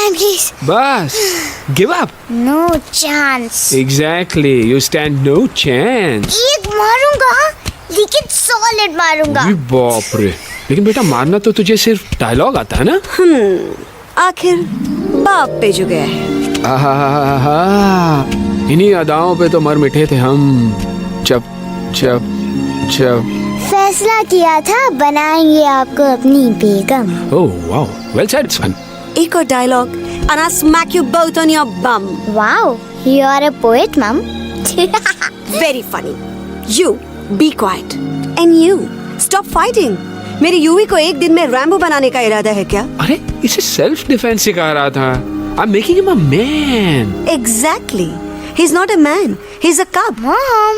time, please. बस give up. No chance. Exactly. You stand no chance. एक मारूंगा, लेकिन solid मारूंगा. अरे बाप रे. लेकिन बेटा मारना तो तुझे सिर्फ डायलॉग आता है ना? आखिर बाप पे जो गया है. आहा, इन्हीं अदाओं पे तो मर मिटे थे हम. जब फैसला किया था बनाएंगे आपको अपनी बेगम. Oh wow. Well said, son. एक और dialogue and I'll smack you both on your bum. Wow, you are a poet, mom. Very funny. You be quiet and you stop fighting. मेरी यूवी को एक दिन में रैम्बो बनाने का इरादा है क्या? अरे इसे सेल्फ डिफेंस सिखा रहा था. I'm making him a man. Exactly. He's not a man. He's a cub. Mom,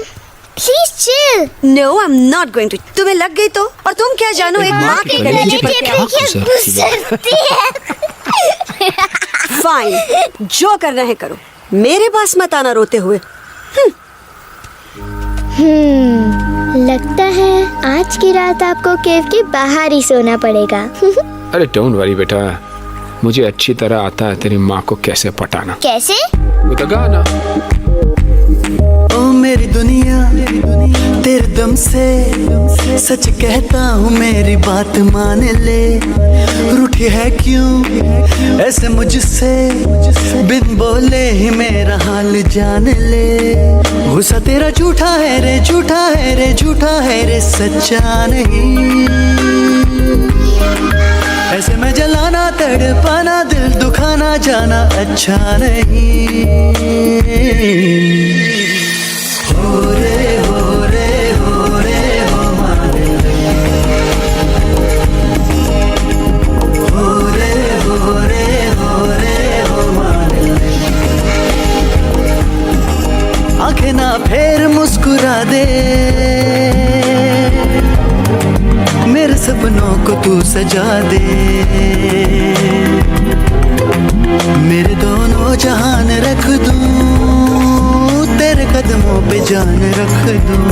please chill. No, I'm not going to. तुम्हें लग गई तो? और तुम क्या जानो एक माँ के गले गले पर क्या? गुजरती है. Fine. जो करना है करो. मेरे पास मत आना रोते हुए. लगता है आज की रात आपको केव के बाहर ही सोना पड़ेगा. अरे डोंट वरी बेटा, मुझे अच्छी तरह आता है तेरी माँ को कैसे पटाना. कैसे? वो गाना. ओ मेरी दुनिया तेरे दम से सच कहता हूँ, मेरी बात मान ले. रूठी है क्यों ऐसे मुझसे, बिन बोले ही मेरा हाल जान ले. गुस्सा तेरा झूठा है रे, झूठा है रे, झूठा है रे, सच्चा नहीं. ऐसे में जलाना तड़पाना दिल दुखाना जाना अच्छा नहीं. हो रे हो रे हो रे हो मारे, हो रे हो रे हो रे हो मारे. आंखें ना फेर मुस्कुरा दे, मेरे सपनों को तू सजा दे. मेरे दोनों जहान रख दूं, तेरे कदमों पे जान रख दूं.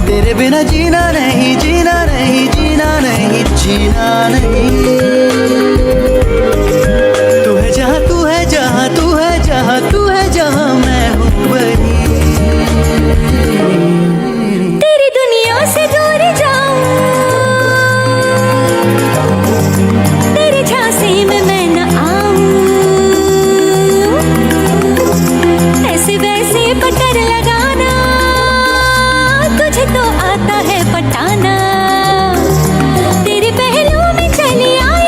तेरे बिना जीना नहीं, जीना नहीं, जीना नहीं, जीना नहीं. तू है जहाँ, तू है जहाँ, तू है जहाँ, तू है जहाँ, मैं हूँ वही. तेरी दुनिया से दूर जाऊं, तेरे झांसे में मैं न आऊं. ऐसे वैसे पटर लगाना तुझे तो आता है पटाना. तेरे पहलू में चली आ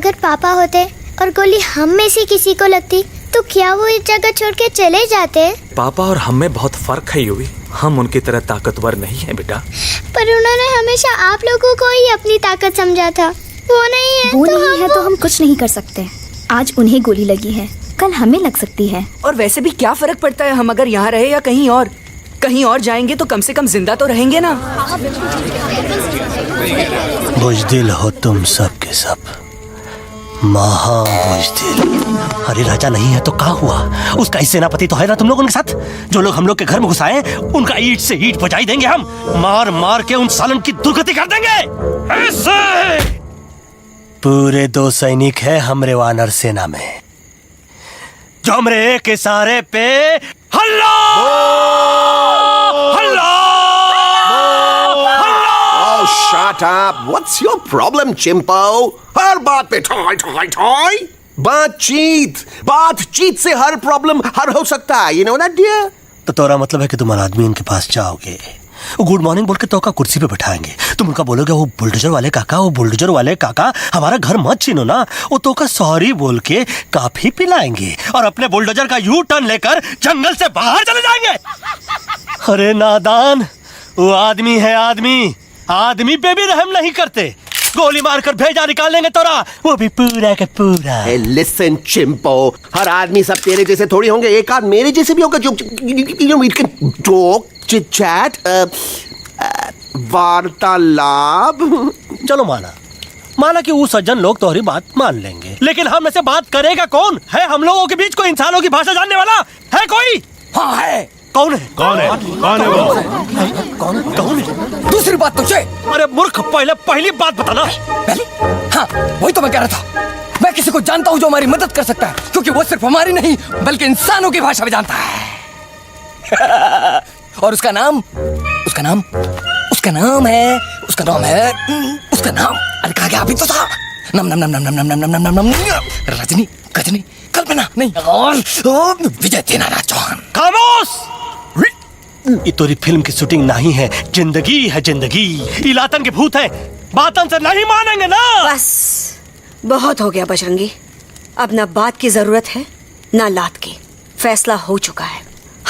अगर पापा होते और गोली हम में से किसी को लगती तो क्या वो इस जगह छोड़ के चले जाते? पापा और हम में बहुत फर्क है यूवी। हम उनकी तरह ताकतवर नहीं है बेटा। पर उन्होंने हमेशा आप लोगों को ही अपनी ताकत समझा था। वो नहीं है वो तो नहीं है तो हम कुछ नहीं कर सकते। आज उन्हें गोली लगी है, कल हमें लग सकती है। और वैसे भी क्या फर्क पड़ता है हम अगर यहाँ रहे या कहीं और? कहीं और जाएंगे तो कम से कम जिंदा तो रहेंगे ना। बुज़दिल हो तुम सब के सब, महा बुज़दिल। अरे राजा नहीं है तो क्या हुआ? उसका ही सेनापति तो है ना तुम लोगों के साथ। जो लोग हम लोग के घर में घुसाए उनका ईंट से ईंट बजाई देंगे हम। मार मार के उन सालन की दुर्गति कर देंगे ऐसे। पूरे 2 सैनिक है हमरे वानर सेना में जो हमरे एक इशारे पे हल्ला हल्ला। Oh, shut up! What's your problem, चिंपो? हर बात पे ठोय ठोय ठोय। बातचीत से हर प्रॉब्लम हल हो सकता है। You know that, dear? तो तोरा मतलब है कि तुम आदमी उनके पास जाओगे, वो गुड मॉर्निंग बोल के तो का कुर्सी पे बैठाएंगे। तुम उनका बोलोगे वो बुलडोजर वाले काका हमारा घर मत छीनो ना। वो तो का सॉरी बोल के काफी पिलाएंगे और अपने बुलडोजर का यू टर्न लेकर जंगल से बाहर चले जाएंगे। अरे नादान, वो आदमी है आदमी पे भी रहम नहीं करते। गोली मारकर भेजा निकाल लेंगे तोरा, वो भी पूरा का पूरा। Hey, listen, चिंपो, हर आदमी सब तेरे जैसे थोड़ी होंगे। एक आध मेरे जैसे भी होगा जो we can talk, chit chat, वार्तालाप। चलो माना कि वो सज्जन लोग तुम्हारी बात मान लेंगे, लेकिन हम में से बात करेगा कौन? है हम लोगों के बीच कोई इंसानों की भाषा जानने वाला है कोई? हाँ है। कौन है वो? दूसरी बात तुझे। अरे मूर्ख, पहली बात बताना। पहले? हाँ, वही तो मैं कह रहा था। मैं किसी को जानता हूँ जो हमारी मदद कर सकता है, क्योंकि वो सिर्फ हमारी नहीं बल्कि इंसानों की भाषा भी जानता है। और उसका नाम है अरे कहा गया अभी तो था। नम रजनी गजनी कल्पना नहीं और विजय देनाराज चौहान। खामोश! ये तोरी फिल्म की शूटिंग नहीं है, जिंदगी है जिंदगी। इलातन के भूत है, बातन से नहीं मानेंगे ना। बस बहुत हो गया बजरंगी। अब ना बात की जरूरत है ना लात की। फैसला हो चुका है।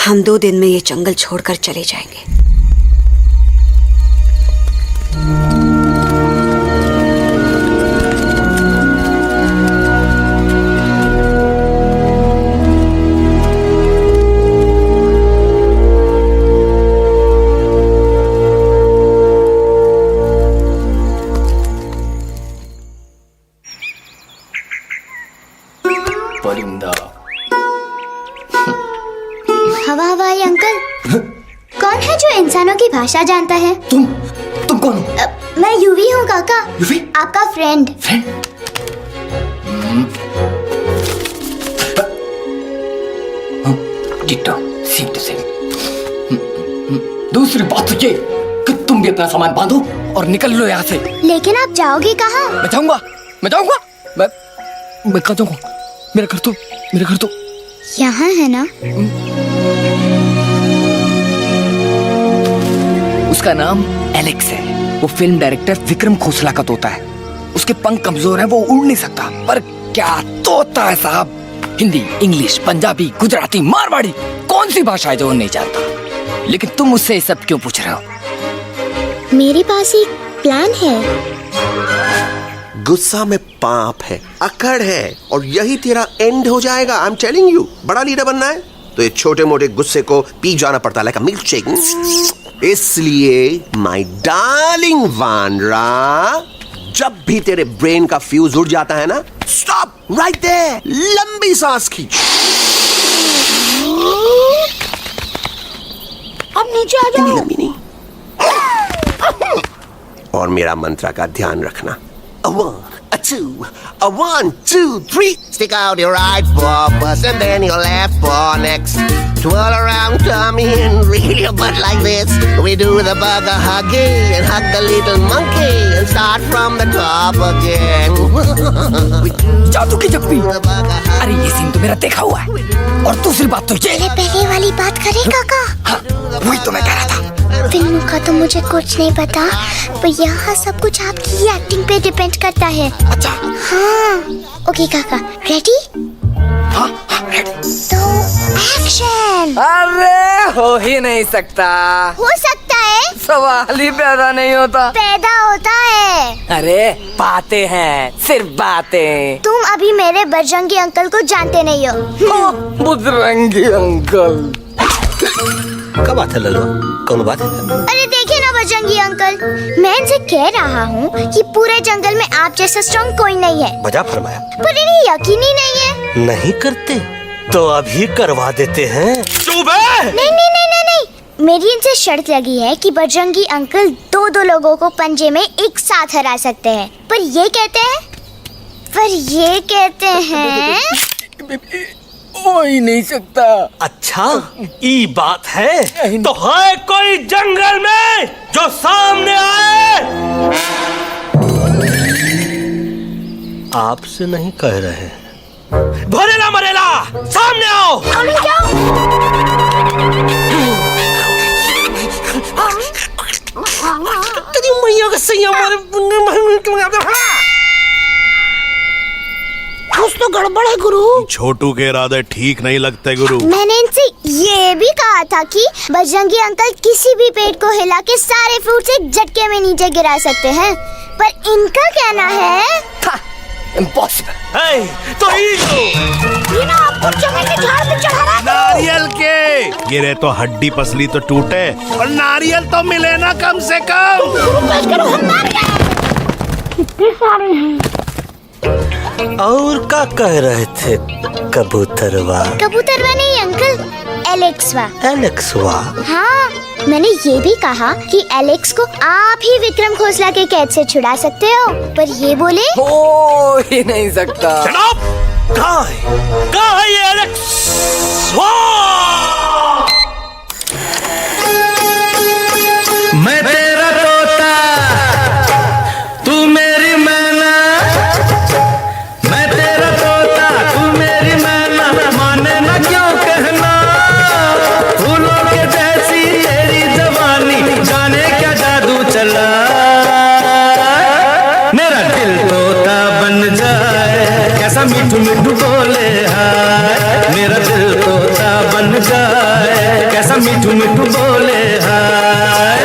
हम 2 दिन में ये जंगल छोड़कर चले जाएंगे। हवाई अंकल, कौन है जो इंसानों की भाषा जानता है? तुम कौन हो? मैं यूवी हूँ काका। यूवी? आपका फ्रेंड। दूसरी बात तो ये कि तुम भी अपना सामान बांधो और निकल लो यहाँ से। लेकिन आप जाओगे कहाँ? मैं जाऊंगा मैं कहाँ जाऊंगा? मेरा घर तो यहाँ है ना। उसका नाम एलेक्स है। वो फिल्म डायरेक्टर विक्रम खोसला का तोता है। उसके पंख कमजोर हैं, वो उड़ नहीं सकता। पर क्या तोता है साहब। हिंदी, इंग्लिश, पंजाबी, गुजराती, मारवाड़ी, कौन सी भाषा है जो वो नहीं जानता। लेकिन तुम मुझसे ये सब क्यों पूछ रहे हो? मेरे पास एक प्लान है। गुस्सा में पाप है, अकड़ है, और यही तेरा एंड हो जाएगा। आई एम टेलिंग यू। बड़ा लीडर बनना है तो ये छोटे मोटे गुस्से को पी जाना पड़ता है, लाइक अ मिल्क शेक। इसलिए माय डार्लिंग वानरा, जब भी तेरे ब्रेन का फ्यूज उड़ जाता है ना, स्टॉप राइट देयर, लंबी सांस खींच। अब नीचे आ जाओ। लंबी नहीं। और मेरा मंत्र का ध्यान रखना। A 1, a 2, a 1, 2, 3. Stick out your right paw first and then your left paw next. Twirl around, tummy and reel your butt like this. We do the bugger huggy and hug the little monkey and start from the top again. जादू की जप्पी। अरे ये scene तो मेरा देखा हुआ है। और दूसरी बात तो ये। पहले वाली बात करें काका। हाँ, वही तो मैं कह रहा था। फिल्म का तो मुझे कुछ नहीं पता, पर यहाँ सब कुछ आपकी एक्टिंग पे डिपेंड करता है। अच्छा। हाँ। ओके काका, रेडी? हाँ रेडी। तो एक्शन। अरे हो ही नहीं सकता। हो सकता है। सवाल ही पैदा नहीं होता। पैदा होता है। अरे बातें हैं, सिर्फ बातें। तुम अभी मेरे बजरंगी अंकल को जानते नहीं हो। बजरंगी अंकल। क्या बात है लल्लू, कौन बात है? अरे देखिए ना बजरंगी अंकल, मैं इनसे कह रहा हूँ कि पूरे जंगल में आप जैसा स्ट्रॉन्ग कोई नहीं है। बजा फरमाया। पर इन्हें यकीन ही नहीं है। नहीं करते तो अभी करवा देते हैं। नहीं नहीं नहीं नहीं नहीं, मेरी इनसे शर्त लगी है कि बजरंगी अंकल दो लोगों को पंजे में एक साथ हरा सकते हैं। पर ये कहते हैं हो ही नहीं सकता। अच्छा ये बात है, तो है कोई जंगल में जो सामने आए? आपसे नहीं कह रहे, भरेला मरेला सामने आओ। तेरी मैया का सही हमारे कुछ तो गड़बड़ है गुरु। छोटू के इरादे ठीक नहीं लगते गुरु। मैंने इनसे ये भी कहा था कि बजरंगी अंकल किसी भी पेड़ को हिला के सारे फ्रूट्स एक झटके में नीचे गिरा सकते हैं, पर इनका कहना है इम्पॉसिबल। तो ये ना आपको चने के झाड़ पे चढ़ा रहा है। नारियल के गिरे तो हड्डी पसली तो टूटे, और नारियल तो मिले ना कम से कम। और क्या कह रहे थे कबूतरवा? कबूतरवा नहीं अंकल, एलेक्सवा। एलेक्सवा? हाँ, मैंने ये भी कहा कि एलेक्स को आप ही विक्रम खोसला के कैद से छुड़ा सकते हो, पर ये बोले हो ही नहीं सकता। कहाँ है ये एलेक्स? मैं तेरा तोता, तू मेरी मैना। मैं तेरा तोता, तू मेरी मैना। माने ना क्यों कहना, फूलों के जैसी तेरी जवानी। जाने क्या जादू चला, मेरा दिल तोता बन जाए। कैसा मिठू मिठू बोले हाय, मेरा दिल तोता बन जाए। कैसा मिठू मिठू बोले हाय।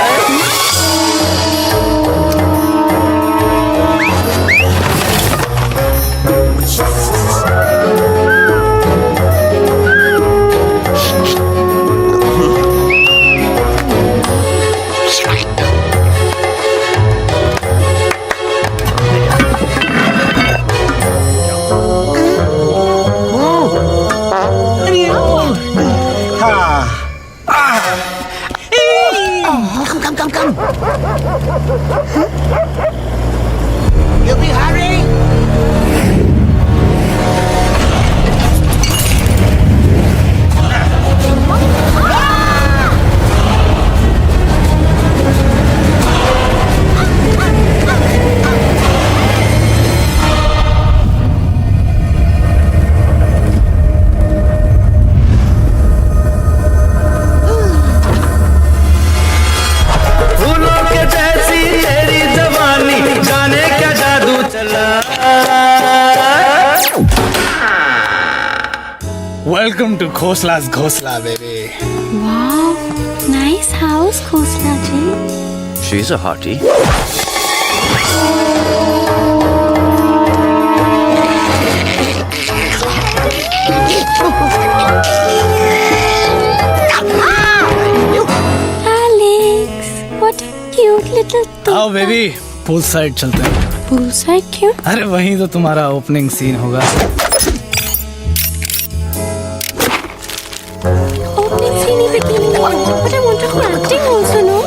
Welcome to Khosla's Ghosla, baby. Wow, nice house, Khosla ji. She's a hottie. Alex, what a cute little thing. आओ बेबी, पूल साइड चलते हैं। पूल साइड क्यों? अरे वहीं तो तुम्हारा ओपनिंग सीन होगा। Opening scene ही बिकिनी में, but I want to do acting also, no?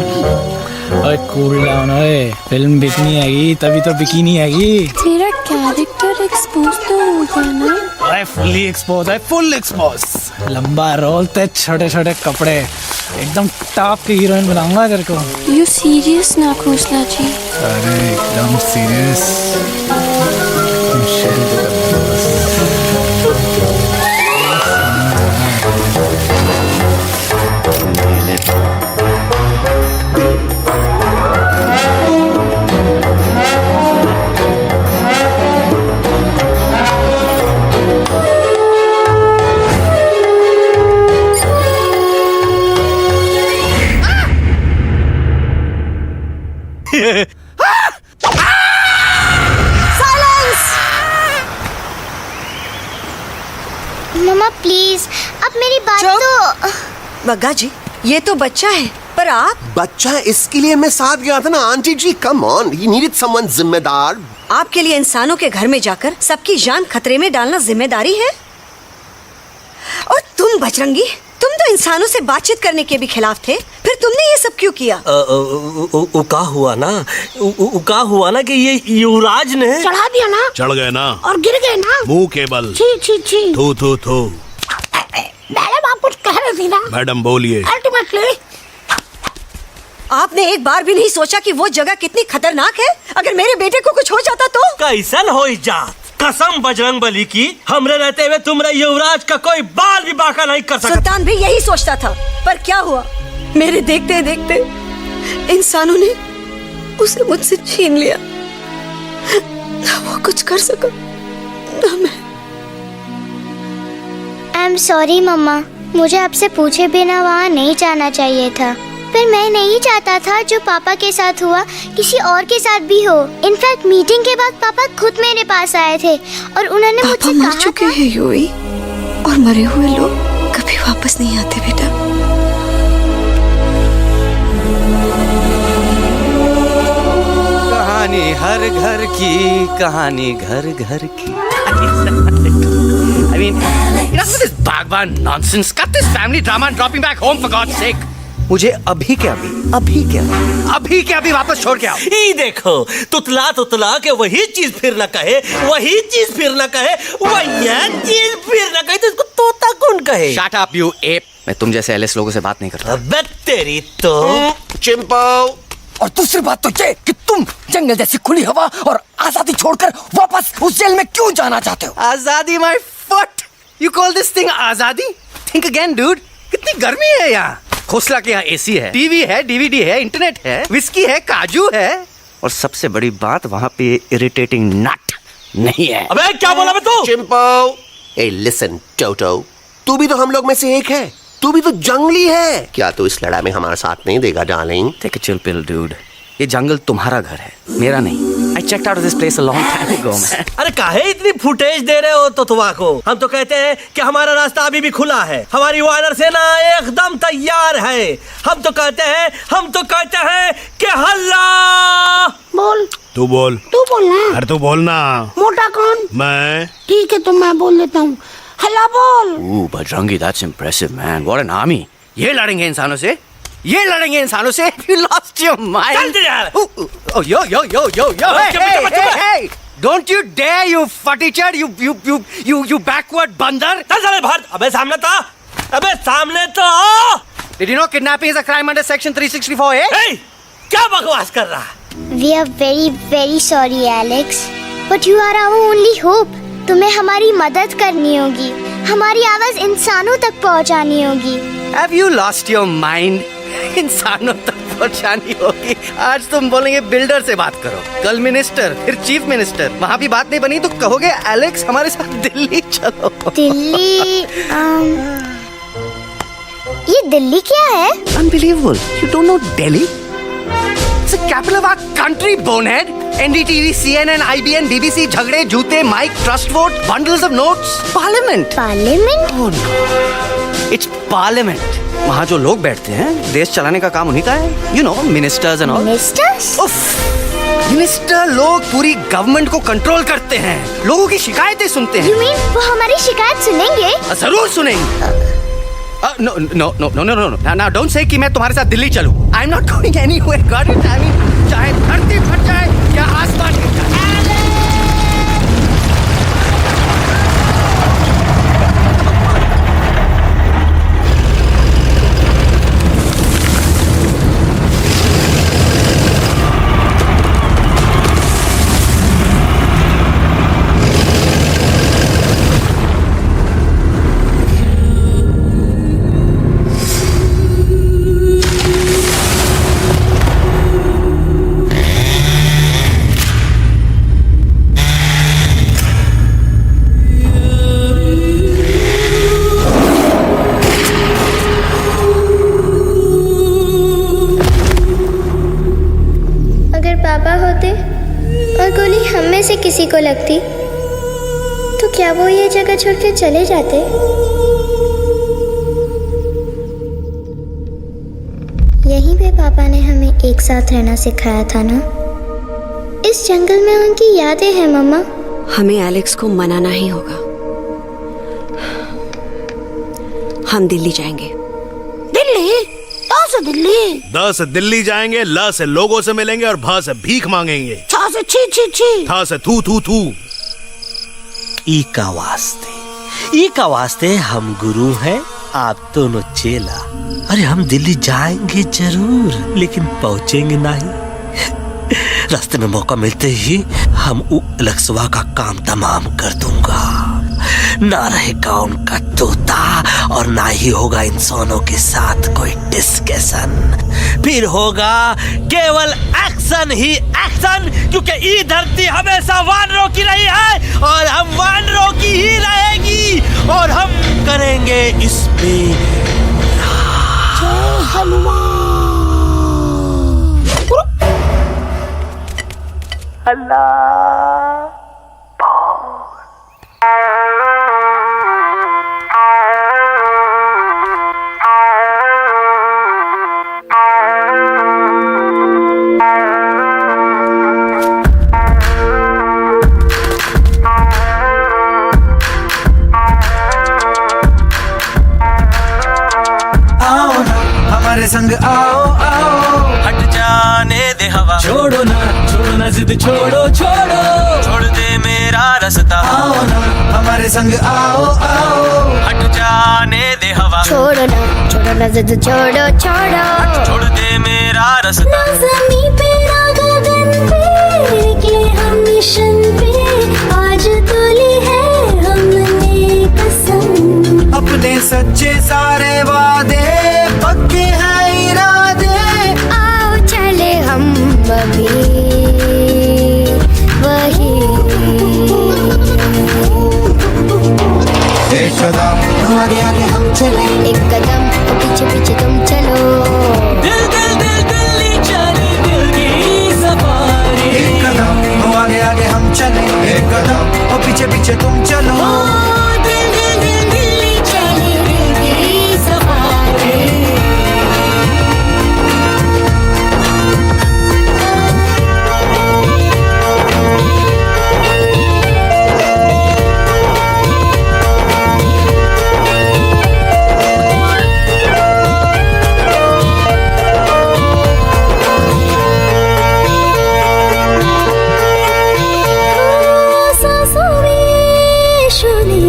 ओए कूल डाउन, ओए फिल्म बिकनी आएगी तभी तो बिकिनी आएगी। तेरा कैरेक्टर एक्सपोज तो हो गया ना? ओए फुल्ली एक्सपोज है, फुल एक्सपोज। लंबा रोल ते छोटे छोटे कपड़े, एकदम टॉप की हीरोइन बनाऊंगा तेरे को। You serious ना खोसला जी? अरे एकदम सीरियस। मम्मा प्लीज, अब मेरी बात तो। बग्गा जी, ये तो बच्चा है, पर आप? बच्चा है इसके लिए मैं साथ गया था ना aunty ji. Come on, he needed someone जिम्मेदार। आपके लिए इंसानों के घर में जाकर सबकी जान खतरे में डालना जिम्मेदारी है? और तुम बजरंगी, तुम तो इंसानों से बातचीत करने के भी खिलाफ थे, फिर तुमने ये सब क्यों किया? का हुआ ना कि ये युवराज ने चढ़ा दिया ना, चढ़ गए ना और गिर गए ना, मुंह के बल। छी छी छी। थू थू थू। मैडम आप कुछ कह रही थी ना? मैडम बोलिए। अल्टीमेटली आपने एक बार भी नहीं सोचा कि वो जगह कितनी खतरनाक है? अगर मेरे बेटे को कुछ हो जाता तो? कैसन हो जा, कसम बजरंग बली की, हमरे रहते हुए तुमरे युवराज का कोई बाल भी बाका नहीं कर सकता। सुल्तान भी यही सोचता था, पर क्या हुआ? मेरे देखते देखते इंसानों ने उसे मुझसे छीन लिया। ना वो कुछ कर सका, ना मैं। आई एम सॉरी मम्मा, मुझे आपसे पूछे बिना वहाँ नहीं जाना चाहिए था। पर मैं नहीं चाहता था जो पापा के साथ हुआ किसी और के साथ भी हो। इनफैक्ट मीटिंग के बाद पापा खुद मेरे पास आए थे और उन्होंने मुझसे कहा मर चुके हैं यूई, और मरे हुए लोग कभी वापस नहीं आते बेटा। कहानी हर घर की, कहानी घर घर की। I mean, enough with this Bhagwan nonsense. Cut this family drama and drop him back home for God's sake. मुझे अभी के अभी वापस छोड़ के आओ। ई देखो, तुतला के वही चीज फिर न कहे, वही चीज फिर न कहे, वही चीज फिर न कहे, तो इसको तोता कौन कहे? Shut up, you ape. मैं तुम जैसे एलिस लोगों से बात नहीं करता। अबे तेरी तो। चिंपो। और दूसरी बात तो ये कि तुम जंगल जैसी खुली हवा और आजादी छोड़कर वापस उस जेल में क्यों जाना चाहते हो? आजादी my foot. You call this thing आजादी? Think again, dude. कितनी गर्मी है यहाँ। खोसला के यहाँ एसी है, टीवी है, डीवीडी है, इंटरनेट है, विस्की है, काजू है, और सबसे बड़ी बात वहाँ पे इरिटेटिंग नट नहीं है। अबे क्या बोला बे तू? चिंपो। ए लिसन टोटो, तू भी तो हम लोग में से एक है। तू भी तो जंगली है। क्या तू इस लड़ाई में हमारा साथ नहीं देगा darling? Take a chill pill, dude. ये जंगल तुम्हारा घर है, मेरा नहीं। I checked out of this place a long time ago, man. अरे काहे इतनी फुटेज दे रहे हो तुतवा को? हम तो कहते हैं कि हमारा रास्ता अभी भी खुला है, हमारी वानर सेना एकदम तैयार है। हम तो कहते हैं कि हल्ला। बोल। तू बोल। तू बोलना। अरे तू बोलना। मोटा कौन? मैं। ठीक है, तो मैं बोल देता हूँ। हल्ला बोल। Ooh, Bajrangi, that's impressive, man. What an army. ये लड़ेंगे इंसानों से? ये लड़ेंगे इंसानों से? You lost your mind. चल यार। Oh, yo. Hey. Don't you dare, you fatichard, you backward बंदर. चल चल भाग। अबे सामने तो। Did you know kidnapping is a crime under section 364A? Hey, क्या बकवास कर रहा है? We are very very sorry Alex, but you are our only hope. तुम्हें हमारी मदद करनी होगी, हमारी आवाज इंसानों तक पहुंचानी होगी। Have you lost your mind? इंसानों तक पहुंचानी होगी। आज तुम बोलेंगे बिल्डर से बात करो, कल मिनिस्टर, फिर चीफ मिनिस्टर। वहाँ भी बात नहीं बनी तो कहोगे एलेक्स हमारे साथ दिल्ली चलो। दिल्ली? ये दिल्ली क्या है? Unbelievable. You don't know Delhi? It's the capital of our country, bonehead. NDTV, CNN, IBN, BBC, झगड़े, जूते, mike, trust vote, bundles of notes. Parliament. Parliament? Oh no. It's Parliament. वहाँ जो लोग बैठते हैं, देश चलाने का काम उन्हीं का है। You know, ministers and all. Ministers? उफ, मिनिस्टर लोग पूरी गवर्नमेंट को कंट्रोल करते हैं, लोगों की शिकायतें सुनते हैं। You mean वो हमारी शिकायत सुनेंगे? जरूर सुनेंगे। No. Now don't say कि मैं तुम्हारे साथ दिल्ली चलूं. I'm not going anywhere. Got it? I mean, चाहे धरती फट जाए या आसमान गिर जाए। किसी को लगती तो क्या वो ये जगह छोड़कर चले जाते? यहीं पे पापा ने हमें एक साथ रहना सिखाया था ना। इस जंगल में उनकी यादें हैं मम्मा। हमें एलेक्स को मनाना ही होगा। हम दिल्ली जाएंगे। दिल्ली? दिल्ली? द से दिल्ली जाएंगे, ल से लोगों से मिलेंगे और भ से भीख मांगेंगे, छ से छी छी छी, थ से थू थू थू। ई का वास्ते हम गुरु हैं, आप दोनों चेला। अरे हम दिल्ली जाएंगे जरूर, लेकिन पहुंचेंगे नहीं। रास्ते में मौका मिलते ही हम अलक्सवा का काम तमाम कर दूंगा। ना रहेगा उनका तोता और ना ही होगा इंसानों के साथ कोई डिस्कशन। फिर होगा केवल एक्शन ही एक्शन, क्योंकि ये धरती हमेशा वानरों की रही है और हम वानरों की ही रहेगी, और हम करेंगे इस पे संग आओ आओ, हट जाने दे हवा, छोड़ो ना जिद, छोड़ो छोड़ दे मेरा रास्ता। आओ ना हमारे संग आओ आओ, हट जाने दे हवा, छोड़ो ना जिद, छोड़ दे मेरा रास्ता। ज़मीं पे ना गगन पे, निकले हम मिशन पे, आज तो ली है हमने कसम। अपने सच्चे सारे वादे पक्के हैं इरादे, आओ चले हम अभी वही। एक कदम आगे आगे हम चले, एक कदम पीछे पीछे तुम चलो। दिल्ली चले, दिल की सफारी। एक कदम आगे आगे हम चले, एक कदम और पीछे पीछे तुम चलो। दिल्ली चले, दिल की सफारी।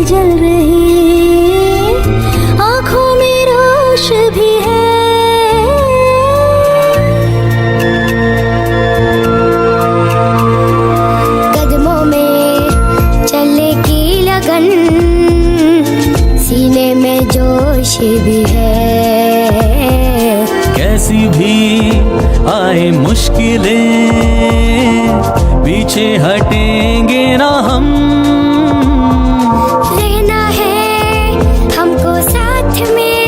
जल रही आँखों में रोश भी है, कदमों में चलेगी लगन, सीने में जोश भी है। कैसी भी आए मुश्किलें, पीछे हटेंगे ना हम। रहना है हमको साथ में,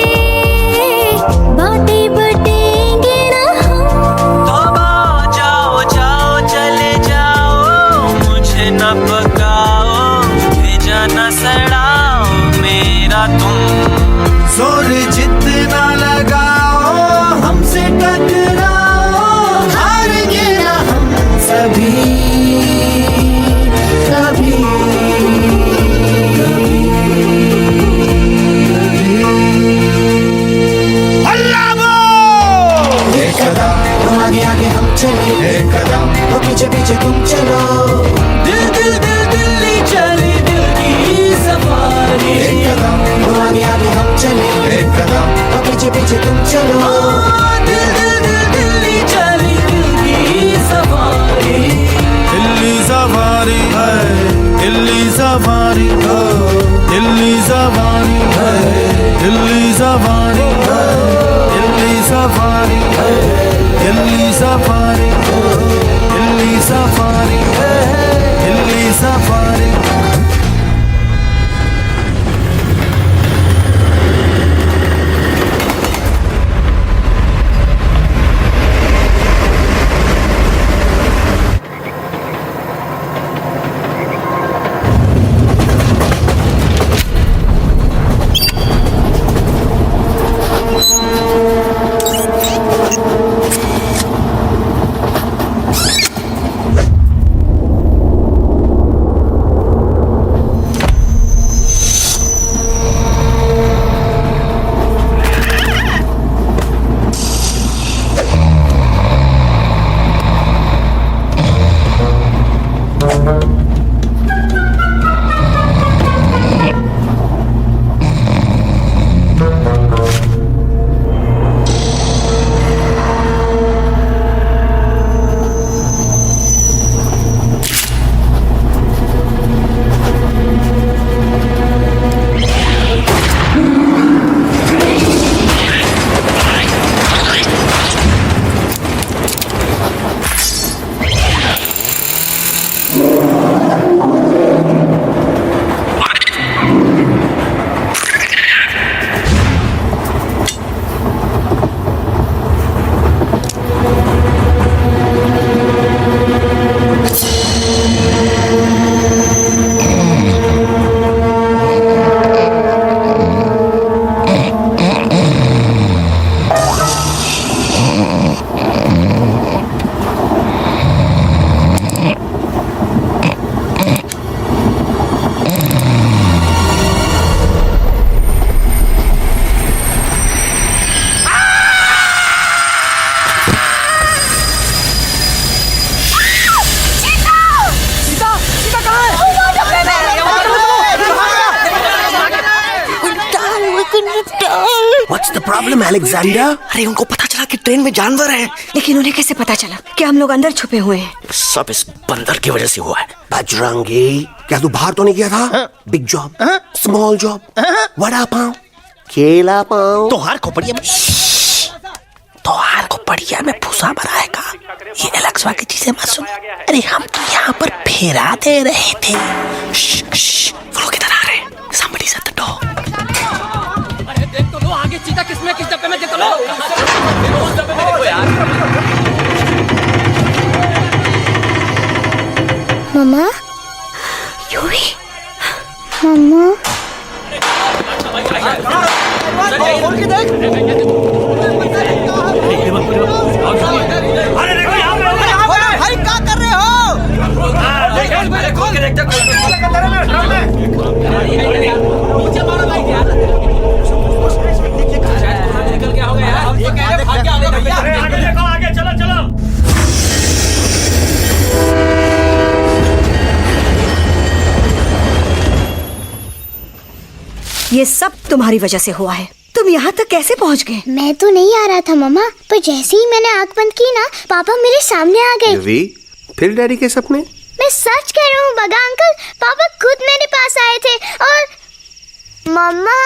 बातें बटेंगे ना हम। जाओ जाओ चले जाओ, मुझे न पकाओ, भेजा न सड़ाओ मेरा तुम। जोर जितना लगाओ हमसे टकराओ, हारेंगे ना हम सभी कभी। एक कदम आगे आगे हम चले, एक कदम और पीछे पीछे तुम चलो। दिल्ली चले, दिल की सफारी। एक कदम आगे आगे हम चले, एक कदम और पीछे पीछे तुम चलो। दिल्ली चले, दिल की सफारी। दिल्ली सवारी है, दिल्ली सवारी है, दिल्ली सवारी है, दिल्ली सवारी है, दिल्ली सवारी है, दिल्ली सवारी है, दिल्ली सवारी है, दिल्ली सवारी। What's the problem Alexander? अरे उनको पता चला कि ट्रेन में जानवर है। लेकिन उन्हें कैसे पता चला कि हम लोग अंदर छुपे हुए हैं? सब इस बंदर की वजह से हुआ है। बजरंगी, क्या तू बाहर तो नहीं गया था? Big job, small job, vada pav, केला पाव। तोहार खोपड़िया में भूसा भराएगा। ये एलेक्सा की चीजें मत सुन। अरे हम तो यहाँ पर फेरा दे रहे थे। वो लोग किधर आ रहे हैं? Somebody's at the door. अरे देख तो लो आगे चीता किसमें किस डब्बे में देख तो लो। उस डब्बे में देखो यार। मम्मा, यूवी, मम्मा, अरे देखो यहाँ पे भाई क्या कर रहे हो? खोल के देखते नीचे मारो भाई यार। निकल क्या हो गया यार? ये कह रहे भाग के आगे भैया। आगे देखो आगे चलो चलो। ये सब तुम्हारी वजह से हुआ है। तुम यहाँ तक कैसे पहुँच गए? मैं तो नहीं आ रहा था मम्मा, पर जैसे ही मैंने आँख बंद की ना, पापा मेरे सामने आ गए। यूवी, फिर डैडी के सपने? मैं सच कह रहा हूँ बगा अंकल, पापा खुद मेरे पास आए थे और मम्मा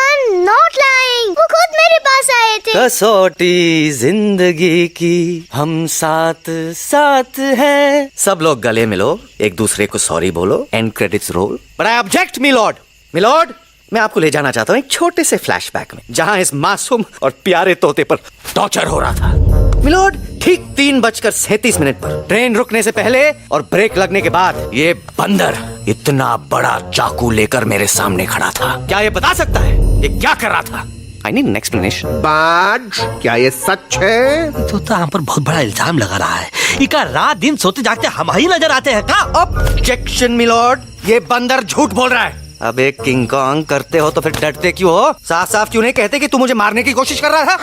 नॉट लाइंग, वो खुद मेरे पास आए थे। कसौटी जिंदगी की हम साथ साथ हैं। सब लोग गले मिलो, एक दूसरे को सॉरी बोलो, and credits roll. But I object milord. Milord, मैं आपको ले जाना चाहता हूँ एक छोटे से फ्लैशबैक में, जहाँ इस मासूम और प्यारे तोते पर टॉर्चर हो रहा था। मिलॉर्ड, ठीक 3:37 पर ट्रेन रुकने से पहले और ब्रेक लगने के बाद ये बंदर इतना बड़ा चाकू लेकर मेरे सामने खड़ा था। क्या ये बता सकता है ये क्या कर रहा था? I need an explanation. बाज, क्या ये सच है? तो हम पर बहुत बड़ा इल्जाम लगा रहा है। इका रात दिन सोते जागते हम ही नजर आते हैं का? ऑब्जेक्शन मिलॉर्ड, ये बंदर झूठ बोल रहा है। अबे किंग कॉन्ग, करते हो तो फिर डरते क्यों हो? साफ साफ क्यों नहीं कहते कि तू मुझे मारने की कोशिश कर रहा था?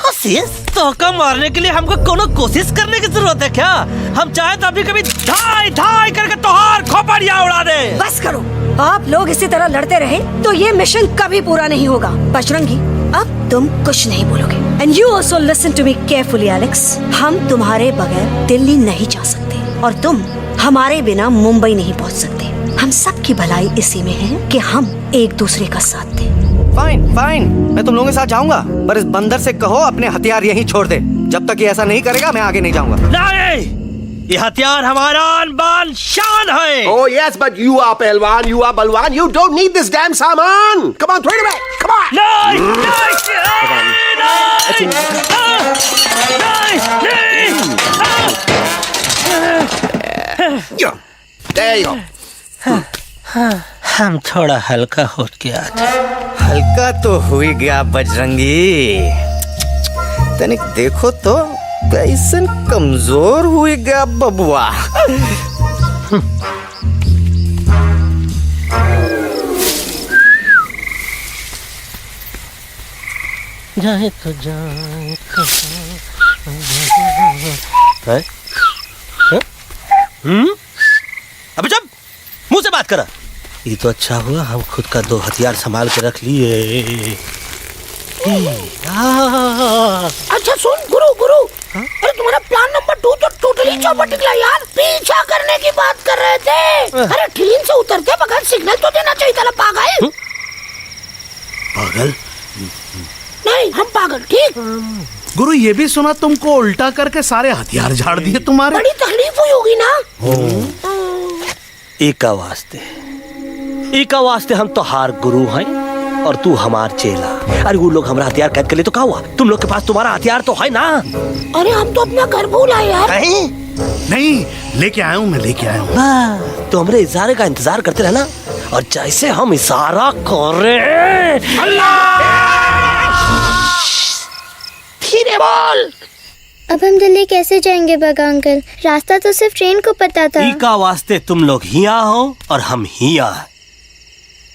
तो का मारने के लिए हमको कोनो कोशिश करने की जरूरत है क्या? हम चाहे तो अभी कभी धाई धाई करके तोहार खोपड़िया उड़ा दे। बस करो, आप लोग इसी तरह लड़ते रहे तो ये मिशन कभी पूरा नहीं होगा। बजरंगी, अब तुम कुछ नहीं बोलोगे। And you also listen to me carefully Alex. हम तुम्हारे बगैर दिल्ली नहीं जा सकते और तुम हमारे बिना मुंबई नहीं पहुंच सकते। हम सब की भलाई इसी में है कि हम एक दूसरे का साथ दें। फाइन फाइन, मैं तुम लोगों के साथ जाऊंगा, पर इस बंदर से कहो अपने हथियार यहीं छोड़ दे। जब तक ये ऐसा नहीं करेगा मैं आगे नहीं जाऊंगा। नहीं, ये हथियार हमारा आन-बान शान है। Oh yes, but you are पहलवान, you are बलवान, you don't need this damn सामान. Come on, throw it away. Come on. There you go. हम थोड़ा हल्का हो गया था। हल्का तो हुई गया बजरंगी, तनिक देखो तो कैसन कमजोर हुई गया बबुआ। जाए तो जाए। अबे जब मुंह से बात करा। ये तो अच्छा हुआ हम खुद का 2 हथियार संभाल के रख लिए। अच्छा सुन गुरु, अरे तुम्हारा प्लान नंबर 2 तो टोटली चौपट निकला यार। पीछा करने की बात कर रहे थे। अरे ट्रेन से उतरते बगैर सिग्नल तो देना चाहिए था। पागल पागल नहीं, हम पागल, ठीक। गुरु, ये भी सुना तुमको उल्टा करके सारे हथियार झाड़ दिए तुम्हारे। बड़ी तकलीफ हुई होगी ना। एक वास्ते हम तो हार गुरु हैं और तू हमार चेला। अरे वो लोग हमारा हथियार कैद कर ले तो क्या हुआ? तुम लोग के पास तुम्हारा हथियार तो है ना। अरे हम तो अपना घर भूल आए यार। नहीं, लेके आया हूँ, मैं लेके आया हूँ। तो हमारे इशारे का इंतजार करते रहना और जैसे हम इशारा कर रहे धीरे बोल। अब हम दिल्ली कैसे जाएंगे बगा अंकल? रास्ता तो सिर्फ ट्रेन को पता था। का वास्ते तुम लोग हिया हो और हम हिया।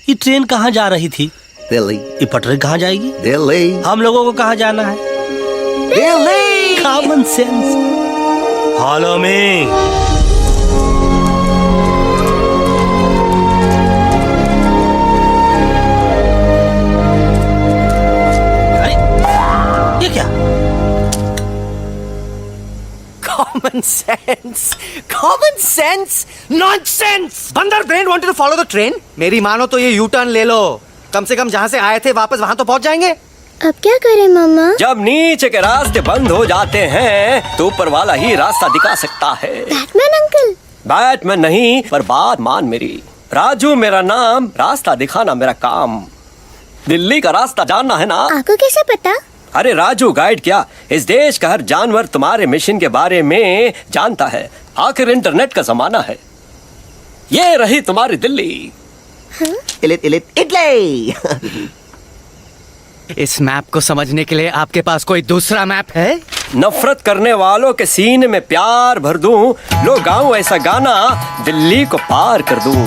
ये ट्रेन कहाँ जा रही थी? दिल्ली। ये पटरी कहाँ जाएगी? दिल्ली। हम लोगों को कहाँ जाना है? Delhi. Common sense. Follow me. Common sense. Common sense. Nonsense. बंदर brain wanted to follow the train. मेरी मानो तो ये यू टर्न ले लो. कम से कम जहाँ से आए थे वापस वहाँ तो पहुँच जाएंगे. अब क्या करें मामा? जब नीचे के रास्ते बंद हो जाते हैं तो ऊपर वाला ही रास्ता दिखा सकता है. Batman uncle. बैटमैन नहीं, पर बात मान मेरी. राजू मेरा नाम, रास्ता दिखाना मेरा काम. दिल्ली का रास्ता जानना है ना? आपको कैसे पता? अरे राजू गाइड क्या, इस देश का हर जानवर तुम्हारे मिशन के बारे में जानता है. आखिर इंटरनेट का जमाना है. ये रही तुम्हारी दिल्ली. इटली. इस मैप को समझने के लिए आपके पास कोई दूसरा मैप है? नफरत करने वालों के सीने में प्यार भर दूं, लो गाऊं ऐसा गाना, दिल्ली को पार कर दूं.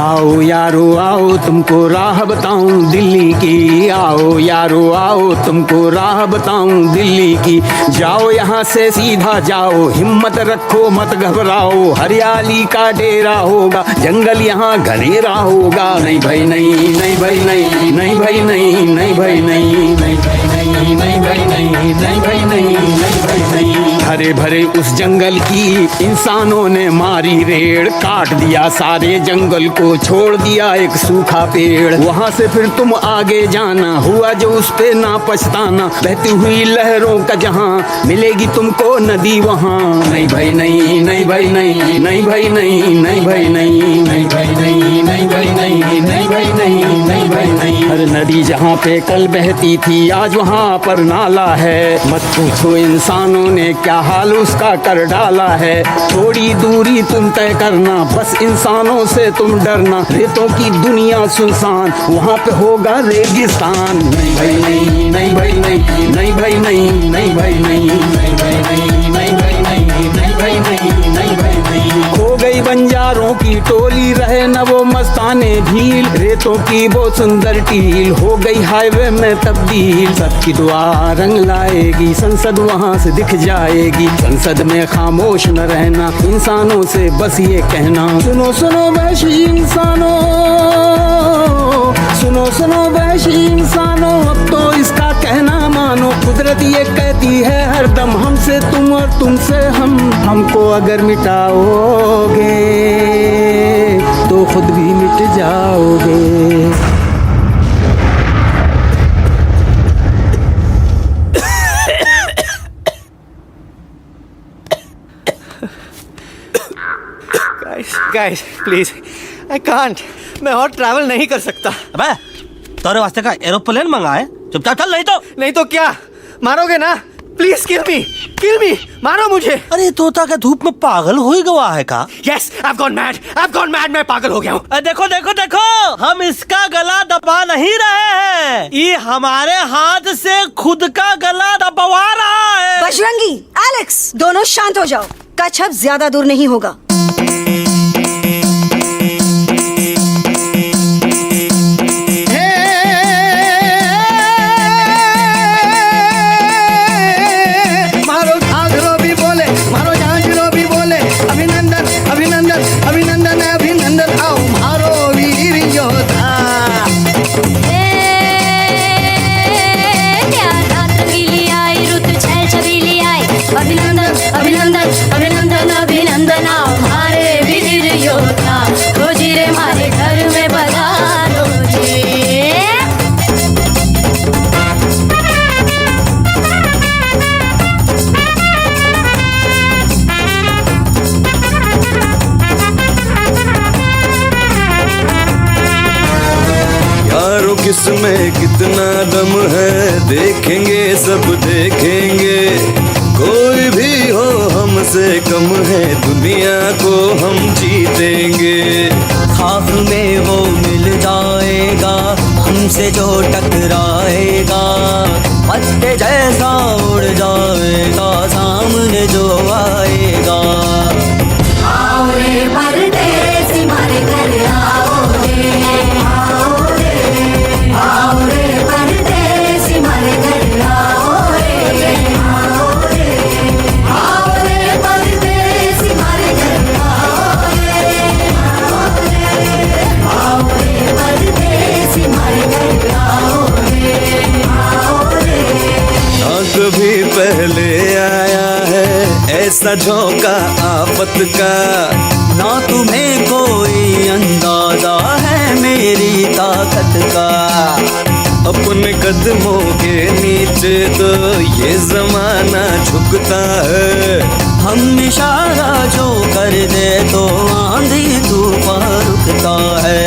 आओ यारो आओ तुमको राह बताऊं दिल्ली की. आओ यारो आओ तुमको राह बताऊं दिल्ली की. जाओ यहाँ से सीधा जाओ, हिम्मत रखो मत घबराओ. हरियाली का डेरा होगा, जंगल यहाँ घनेरा होगा. नहीं भाई नहीं, नहीं भाई नहीं, नहीं भाई नहीं, नहीं भाई नहीं, नहीं भाई नहीं, नहीं भाई नहीं, नहीं भाई नहीं, नहीं भाई नहीं. हरे भरे उस जंगल की इंसानों ने मारी रेड़. काट दिया सारे जंगल को, छोड़ दिया एक सूखा पेड़. वहाँ से फिर तुम आगे जाना, हुआ जो उस पे ना पछताना. बहती हुई लहरों का जहाँ, मिलेगी तुमको नदी वहाँ. नहीं भाई नहीं, नहीं भाई नहीं, नहीं भाई नहीं, नहीं भाई नहीं, नहीं भाई नहीं, नहीं भाई नहीं, नहीं भाई नहीं, नहीं भाई नहीं. हर नदी जहाँ पे कल बहती थी, आज वहाँ पर नाला है. मत पूछो इंसानों ने क्या हाल उसका कर डाला है. थोड़ी दूरी तुम तय करना, बस इंसानों से तुम डरना. रेतों की दुनिया सुनसान, वहाँ पे होगा रेगिस्तान. नहीं भाई नहीं, नहीं भाई नहीं, नहीं भाई नहीं, नहीं भाई नहीं, नहीं भाई नहीं, नहीं भाई नहीं, नहीं भाई नहीं, नहीं भाई नहीं. खो गई बंजारों की टोली, रहे न वो मस्ताने भील. रेतों की वो सुंदर टील हो गई हाईवे में तब्दील. सबकी दुआ रंग लाएगी, संसद वहाँ से दिख जाएगी. संसद में खामोश न रहना, इंसानों से बस ये कहना. सुनो सुनो वैशी इंसानों, सुनो सुनो वैशी इंसानों, अब तो इसका कहना मानो. कुदरत ये कहती है हरदम, हमसे तुम और तुमसे हम. हमको अगर मिटाओगे तो खुद भी मिट जाओगे. Guys, please, I can't. मैं और ट्रैवल नहीं कर सकता. अबे तेरे वास्ते का एरोप्लेन मंगाए, चुपचाप चल. नहीं तो क्या मारोगे ना? प्लीज किल मी, मारो मुझे. अरे तोता का धूप में पागल हो ही गवा है का? Yes, I've gone mad. मैं पागल हो गया हूँ. देखो देखो देखो, हम इसका गला दबा नहीं रहे हैं, ये हमारे हाथ से खुद का गला दबवा रहा है. बजरंगी, एलेक्स, दोनों शांत हो जाओ. कच्छ अब ज्यादा दूर नहीं होगा. किसमें कितना दम है, देखेंगे सब देखेंगे. कोई भी हो हमसे कम है, दुनिया को हम जीतेंगे. खाक में वो मिल जाएगा, हमसे जो टकराएगा. पत्ते जैसा उड़ जाएगा, सामने जो आएगा. आओ रे परदेसी मारे घर आओ रे, आओ रे परदेसी मारे घर आओ रे, आओ रे परदेसी मारे घर आओ रे, आओ रे परदेसी ऐसा झोंका आफत का, ना तुम्हें कोई अंदाजा है मेरी ताकत का। अपने कदमों के नीचे तो ये जमाना झुकता है। हम इशारा जो कर दे तो आंधी तूफान रुकता है।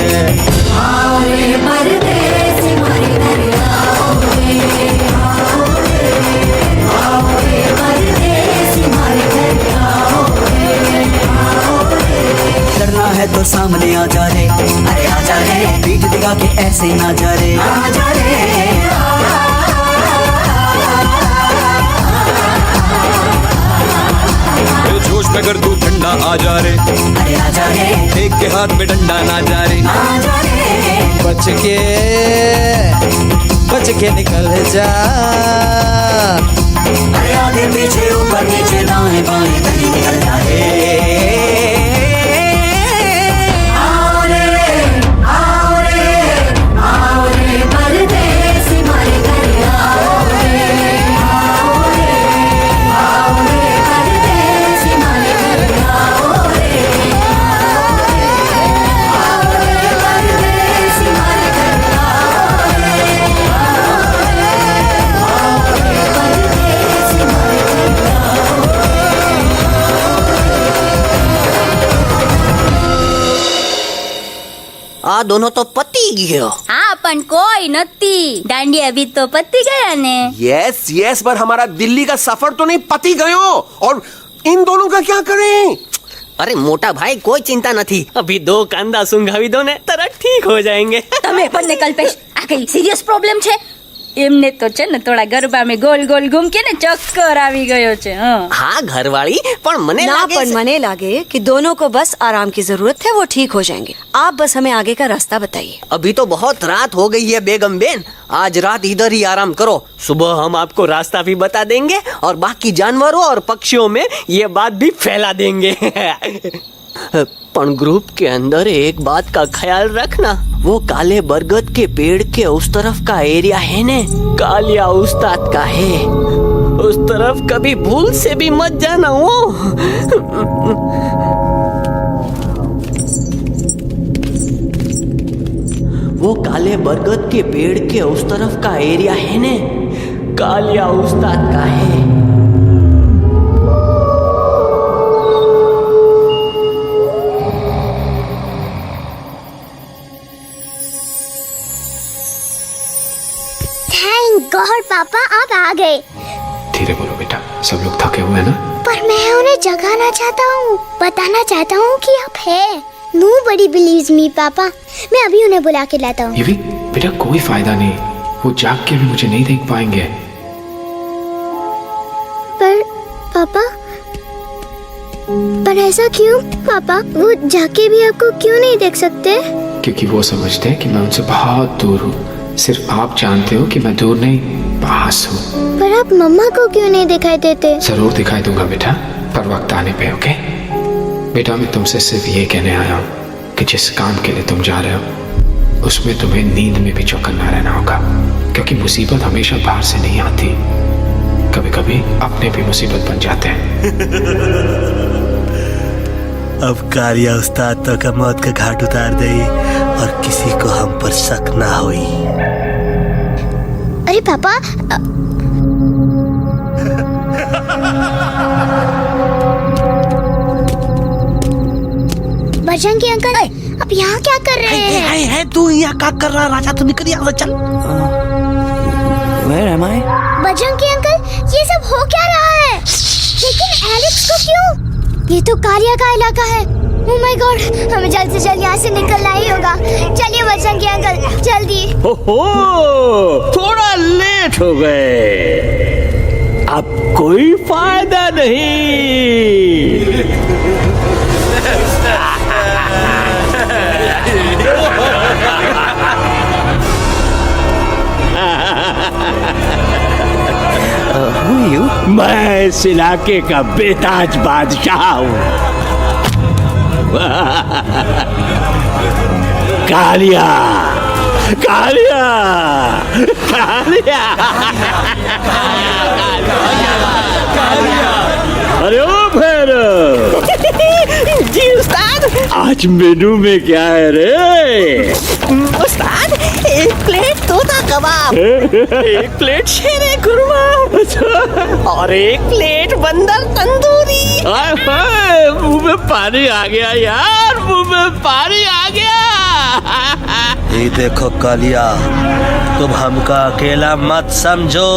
डरना है तो सामने आ जा रे, अरे आ जा रे, पीठ दिखा के ऐसे ना जा रे, आ जा रे। जोश में कर तू ठंडा आ जा रे, अरे आ जा रे, एक के हाथ में डंडा ना जा रे, आ जा रे। बच के निकल जा, अरे आगे पीछे ऊपर नीचे दाएं बाएं कहीं निकल जा रे। આ દોનો તો પતી ગયો. हाँ पण कोई नती डांडिया भी तो पति गया ने. यस यस, पर हमारा दिल्ली का सफर तो नहीं पति गयो, और इन दोनों का क्या करें? अरे मोटा भाई कोई चिंता नहीं, अभी 2 कांदा सुंघावी दो ने तरत ठीक हो जाएंगे. તમે પણ ને કલ્પેશ આ કઈ સિરિયસ પ્રોબ્લેમ છે? એમને તો છે ને થોડા ગરબામાં ગોલ ગોલ ઘૂમ કે ને ચક્કર આવી ગયો છે. हाँ घरवाली, पर मने ना लागे पर मने लागे कि दोनों को बस आराम की जरूरत है, वो ठीक हो जाएंगे। आप बस हमें आगे का रास्ता बताइए। अभी तो बहुत रात हो गई है बेगम बेन, आज रात इधर ही आराम करो, सुबह हम आपको रास्ता भी बता देंगे और बाकी जानवरों और पक्षियों में ये बात भी फैला देंगे. पण ग्रुप के अंदर एक बात का ख्याल रखना, वो काले बरगद के पेड़ के उस तरफ का एरिया है ने कालिया उस्ताद का है, उस तरफ कभी भूल से भी मत जाना. वो काले बरगद के पेड़ के उस तरफ का एरिया है ने कालिया उस्ताद का है. थैंक गॉड पापा आप आ गए. धीरे बोलो बेटा, सब लोग थके हुए हैं ना. पर मैं उन्हें जगाना चाहता हूँ, बताना चाहता हूँ कि आप है. Nobody believes me पापा, मैं अभी उन्हें बुला के लाता हूँ. ये भी बेटा कोई फायदा नहीं, वो जाग के भी मुझे नहीं देख पाएंगे. पर पापा, पर ऐसा क्यों पापा? वो जाके भी आपको क्यों नहीं देख सकते? क्योंकि वो समझते हैं कि मैं उनसे बहुत दूर हूँ. सिर्फ आप जानते हो कि मैं दूर नहीं, पास हूँ. पर आप मम्मा को क्यों नहीं दिखाई देते? जरूर दिखाई दूंगा बेटा, पर वक्त आने पे. ओके बेटा, मैं तुमसे सिर्फ ये कहने आया हूँ कि जिस काम के लिए तुम जा रहे हो उसमें तुम्हें नींद में भी चौकन्ना रहना होगा, क्योंकि मुसीबत हमेशा बाहर से नहीं आती, कभी कभी अपने भी मुसीबत बन जाते हैं. अब कालिया उस्ताद तो का मौत का घाट उतार दे और किसी को हम पर शक ना होई. अरे पापा, बजरंगी अंकल, अब यहाँ क्या कर रहे हैं? है तू यहाँ क्या कर रहा? राजा तू निकल यहाँ से, चल. Where am I? Bajrangi uncle, ये सब हो क्या रहा है? लेकिन एलेक्स को क्यों? ये तो कालिया का इलाका है. ओह माय गॉड, हमें जल्द से जल्द यहाँ से निकलना ही होगा. चलिए बजरंगी अंकल, जल्दी. ओहो, थोड़ा लेट हो गए, अब कोई फायदा नहीं. मैं इस इलाके का बेताज बादशाह हूँ. कालिया, कालिया, कालिया, अरे ओ भाई, उस्ताद आज मेनू में क्या है रे? उस्ताद, एक प्लेट तोता कबाब, एक प्लेट शेरे खुरमा और एक प्लेट बंदर तंदूरी। मुंह में पानी आ गया यार, मुंह में पानी आ गया। ये देखो कालिया, तुम हमका अकेला मत समझो।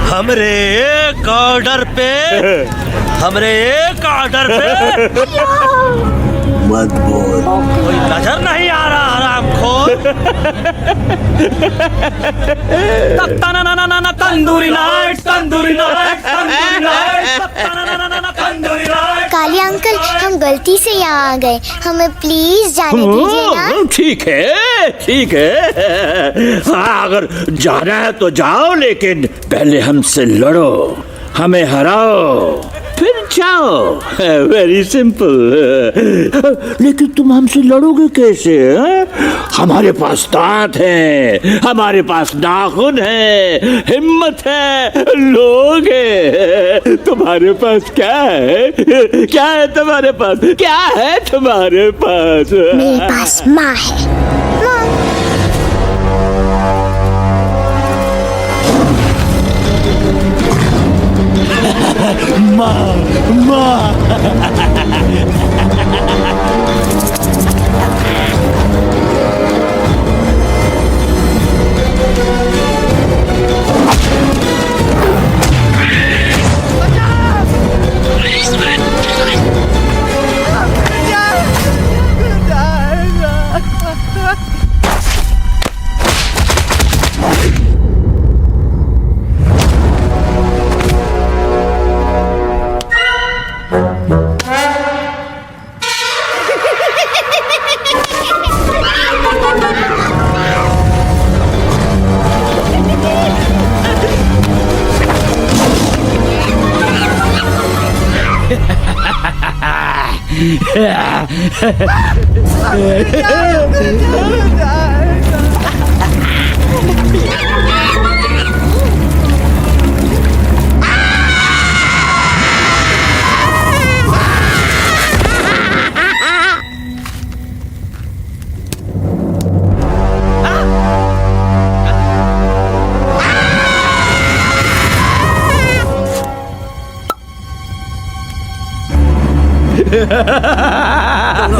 हमरे एक ऑर्डर पे मत बोल। कोई नजर नहीं आ रहा हरामखोर। Tandoori night, tandoori night, tandoori night, tandoori night. Kali uncle, हम गलती से यहाँ आ गए, हमें प्लीज जाने दीजिए ना। ठीक है, ठीक है। हाँ, अगर जाना है तो जाओ, लेकिन पहले हमसे लड़ो, हमें हराओ, फिर जाओ। Very simple. लेकिन तुम हमसे लड़ोगे कैसे? हमारे पास दांत है, हमारे पास नाखून है, हिम्मत है, लोग है। तुम्हारे पास क्या है? क्या है तुम्हारे पास? क्या है तुम्हारे पास? मेरे पास माँ है।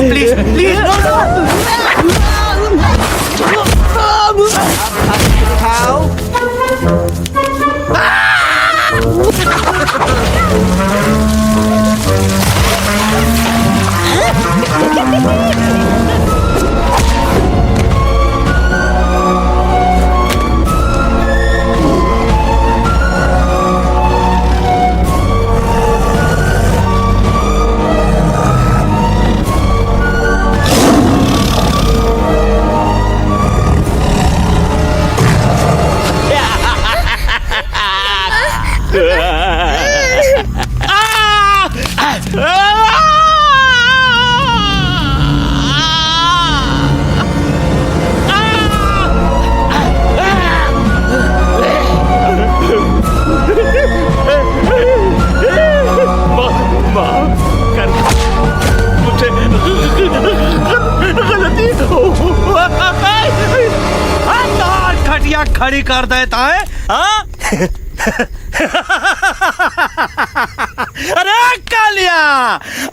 प्लीज प्लीज खड़ी कर देता है। अरे कालिया,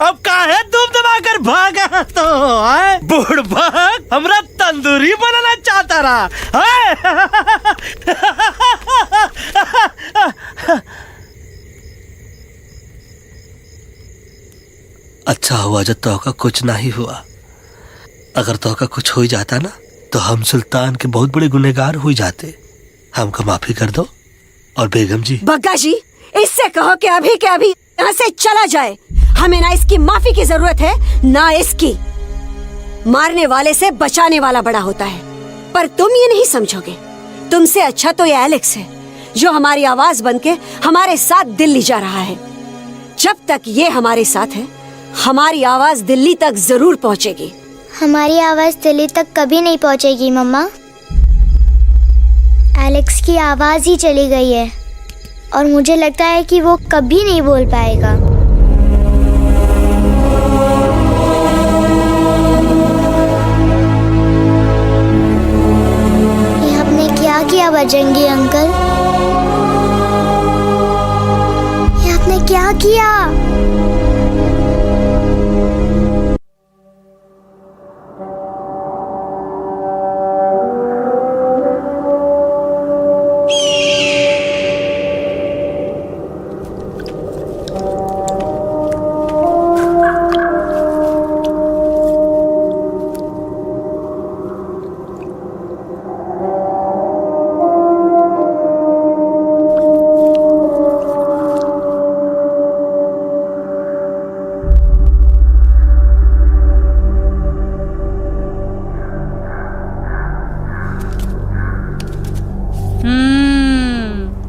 अब काहे धूप दबा कर भागा तो? बुड़बक हमरा तंदूरी बनाना चाहता रहा। अच्छा हुआ जब तो का कुछ नहीं हुआ। अगर तो का कुछ हो ही जाता ना, तो हम सुल्तान के बहुत बड़े गुनहगार हो जाते। हमको माफी कर दो। और बेगम जी, बग्गा जी, इससे कहो कि अभी के अभी यहाँ से चला जाए। हमें ना इसकी माफी की जरूरत है, ना इसकी। मारने वाले से बचाने वाला बड़ा होता है, पर तुम ये नहीं समझोगे। तुमसे अच्छा तो ये एलेक्स है, जो हमारी आवाज बनके हमारे साथ दिल्ली जा रहा है। जब तक ये हमारे साथ है, हमारी आवाज दिल्ली तक जरूर पहुँचेगी। हमारी आवाज दिल्ली तक कभी नहीं पहुंचेगी मम्मा। एलेक्स की आवाज ही चली गई है और मुझे लगता है कि वो कभी नहीं बोल पाएगा। किया बजरंगी अंकल? ये आपने क्या किया?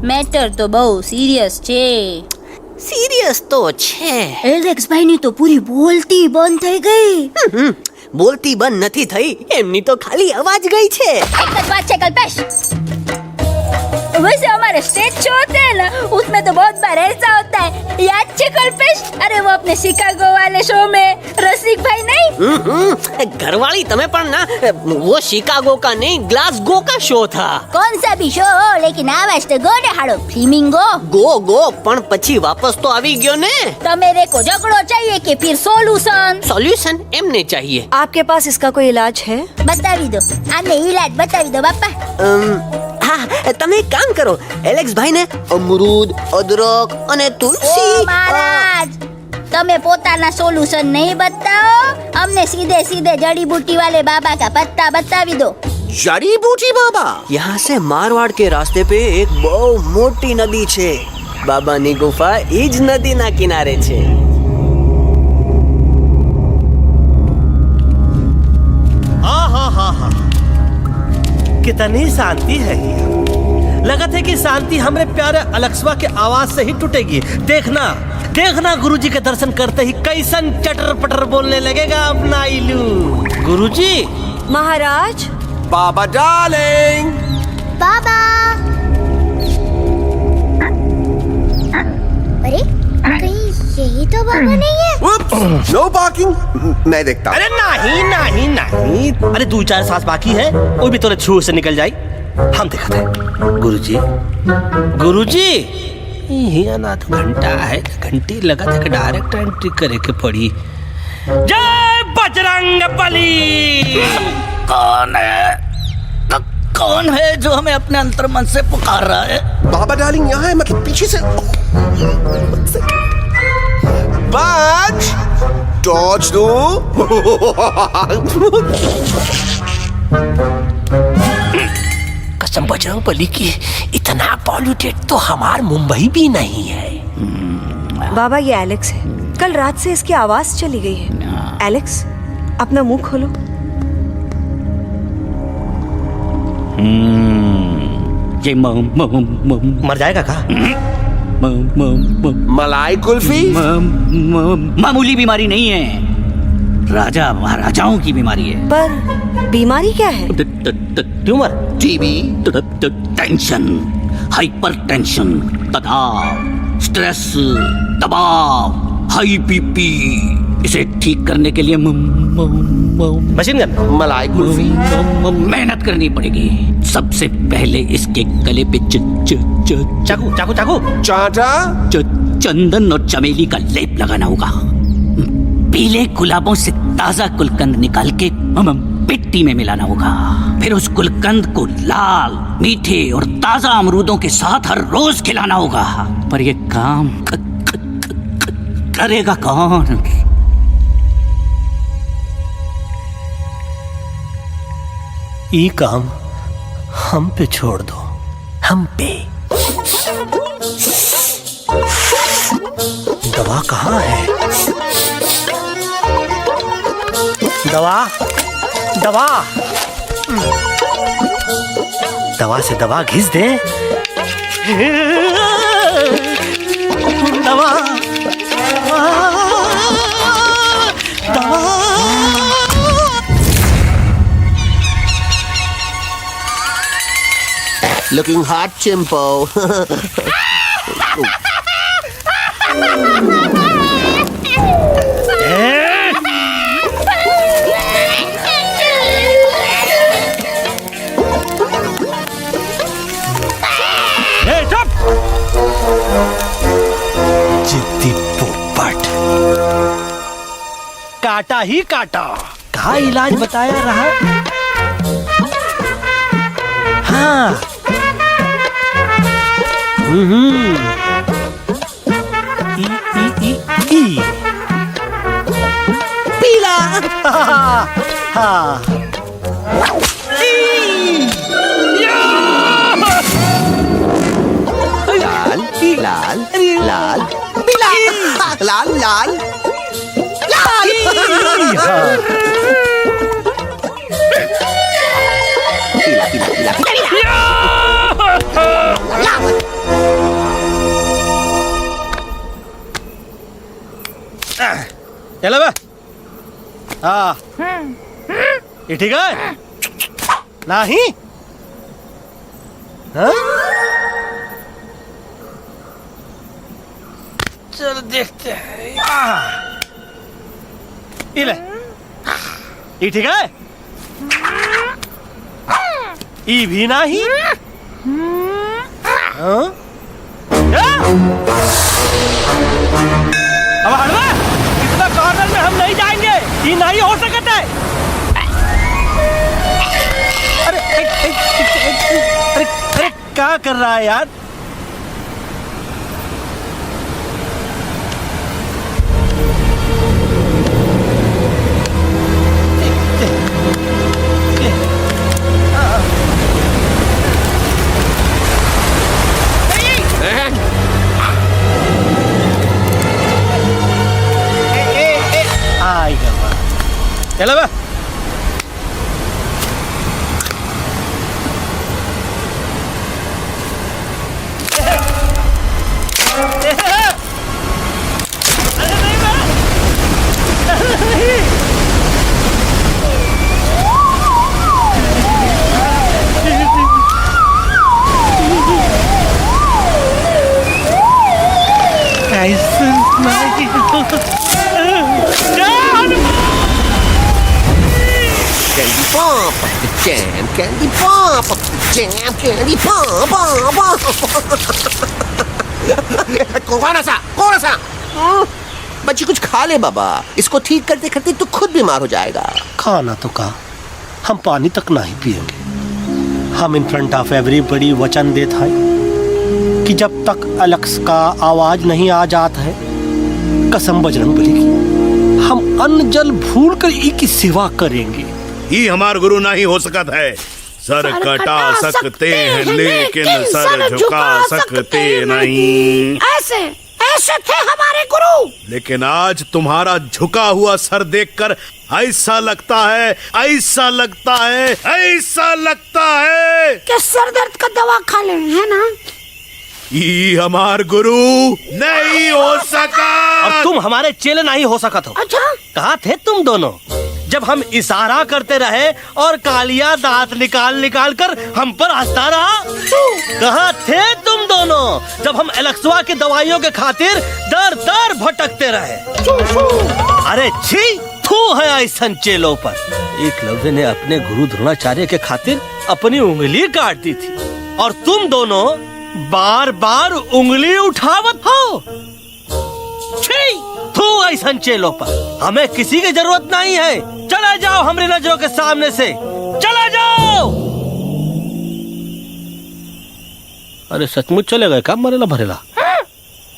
મેટર તો બહુ સિરિયસ છે. સિરિયસ તો છે. એલેક્સ ભાઈ ની તો પૂરી બોલતી બંધ થઈ ગઈ. બોલતી બંધ નથી થઈ, એમની તો ખાલી અવાજ ગઈ છે. एक बात है कल्पेश, वैसे हमारे स्टेज शो होते हैं ना, उसमें तो बहुत बार ऐसा होता है, याद है कल्पेश? अरे वो अपने शिकागो वाले शो में रसिक भाई नहीं, घरवाली तुम्हें पर ना, वो शिकागो का नहीं ग्लासगो का शो था. कौन सा भी शो हो, लेकिन आवाज तो गो ने हाड़ो फ्लेमिंगो. गो पण પછી વાપસ તો આવી ગયો ને. तो मेरे को झगड़ो चाहिए कि फिर सॉल्यूशन एमने चाहिए. आपके पास इसका कोई इलाज है? बतावी दो, आने इलाज बतावी दो बापा. हाँ, તમે એક કામ કરો, એલેક્સ ભાઈ ને અમરૂદ, અદરક અને તુલસી. ओ महाराज, તમે પોતાના સોલ્યુશન नहीं बताओ, हमने सीधे सीधे जड़ी बूटी वाले बाबा का पत्ता बतावी दो. जड़ी बूटी बाबा? यहाँ से मारवाड़ के रास्ते पे एक बहु मोटी नदी छे. बाबानी गुफा इज नदी ना किनारे छे. कितनी शांति है ये। लगा था कि शांति हमरे प्यारे अलक्सवा के आवाज से ही टूटेगी। देखना देखना गुरुजी के दर्शन करते ही कैसन चटर पटर बोलने लगेगा अपना इलू। गुरुजी। महाराज। बाबा डार्लिंग। बाबा। अरे कहीं यही तो बाबा नहीं है? नो पार्किंग, मैं देखता हूँ। अरे नहीं नहीं नहीं, अरे 2-4 सांस बाकी है, वो भी तोरे छू से निकल जाए। हम दिखाते हैं। गुरुजी गुरुजी, ये ना तो घंटा है, घंटी लगा था कि डायरेक्ट एंट्री करे के पड़ी। जय बजरंग बली। कौन है? कौन है जो हमें अपने अंतर मन से पुकार रहा है? बाबा डार्लिंग यहाँ है, मतलब पीछे से। बाज डॉज दो। कसम बजरंग बली की, इतना पॉल्यूटेड तो हमार मुंबई भी नहीं है। बाबा ये एलेक्स है, कल रात से इसकी आवाज चली गई है। एलेक्स अपना मुंह खोलो। ये मर जाएगा का? मलाई कुल्फी? मामूली बीमारी नहीं है, राजा महाराजाओं की बीमारी है। पर बीमारी क्या है? Tumour, TB, tension, hyper tension, तनाव, स्ट्रेस, दबाव, हाई बीपी। इसे ठीक करने के लिए मशीन गन, मलाई कुल्फी, मेहनत करनी पड़ेगी। सबसे पहले इसके गले पे चाकू चाकू चाकू चाटा, चंदन और चमेली का लेप लगाना होगा। पीले गुलाबों से ताजा गुलकंद निकाल के मिट्टी में मिलाना होगा। फिर उस गुलकंद को लाल, मीठे और ताजा अमरूदों के साथ हर रोज खिलाना होगा। पर ये काम करेगा कौन? ये काम हम पे छोड़ दो, हम पे। दवा कहाँ है? दवा दवा दवा से दवा घिस दे। दवा दवा। Looking hot, Chimpo. जिद्दी पोपट, काटा ही काटा। कहा इलाज बताया रहा? हाँ। ई पीला। हाँ। लाल लाल लाल पीला लाल लाल लाल पीला पीला चलो बे। हाँ, ये ठीक है? नहीं? हाँ? चलो देखते हैं। ये ले। ये ठीक है? ये भी नहीं? हाँ? अब हटवा, इतना कॉर्नर में हम नहीं जाएंगे, ये नहीं हो सकता है। अरे अरे क्या कर रहा है यार? चलो बे। Candy pop, jam, candy pop, कौन सा? बच्ची कुछ खा ले बाबा, इसको ठीक करते करते तो खुद बीमार हो जाएगा। खाना तो कहा, हम पानी तक नहीं पिएंगे। हम इन फ्रंट ऑफ एवरीबॉडी वचन देता है कि जब तक एलेक्स का आवाज नहीं आ जाता है, कसम बजरंगबली की, हम अन्न जल भूल कर ई की सेवा करेंगे। ये हमार गुरु नहीं हो सकता है। सर कटा सकते हैं लेकिन सर झुका सकते नहीं। ऐसे ऐसे थे हमारे गुरु। लेकिन आज तुम्हारा झुका हुआ सर देखकर ऐसा लगता है, ऐसा लगता है, ऐसा लगता है कि सर दर्द का दवा खा ले, है ना? ये हमार गुरु नहीं हो सका। और तुम हमारे चेले नहीं हो सका। अच्छा, कहाँ थे तुम दोनों जब हम इशारा करते रहे और कालिया दांत निकाल निकाल कर हम पर हंसता रहा? कहाँ थे तुम दोनों जब हम एलेक्सवा की दवाइयों के खातिर दर दर भटकते रहे? अरे छी, थू है ऐसा चेलों पर। एकलव्य ने अपने गुरु द्रोणाचार्य के खातिर अपनी उंगली काट दी थी और तुम दोनों बार बार उंगली उठावत हो। छी, थू ऐसा चेलों पर। हमें किसी की जरूरत नहीं है। चला जाओ हमारी नजरों के सामने से, चला जाओ। अरे सचमुच चले गए क्या? मरेला भरेला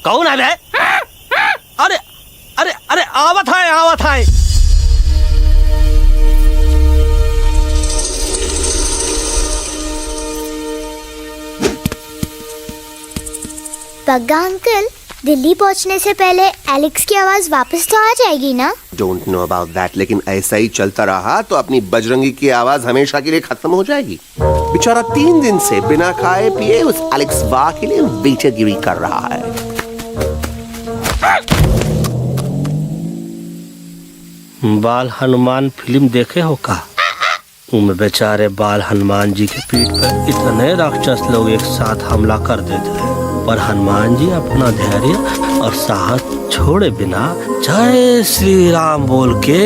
कौन है बे? अरे अरे अरे आवत है, आवत है। पग्गा अंकल, दिल्ली पहुंचने से पहले एलेक्स की आवाज वापस तो आ जाएगी ना? डोंट नो अबाउट दैट, लेकिन ऐसा ही चलता रहा तो अपनी बजरंगी की आवाज हमेशा के लिए खत्म हो जाएगी। बेचारा 3 दिन से बिना खाए पिए उस एलेक्स वाह के लिए बेचैगिरी कर रहा है। बाल हनुमान फिल्म देखे हो का? उनमें बेचारे बाल हनुमान जी की पीठ पर इतने राक्षस लोग एक साथ हमला कर देते हैं, पर हनुमान जी अपना धैर्य और साहस छोड़े बिना जय श्री राम बोल के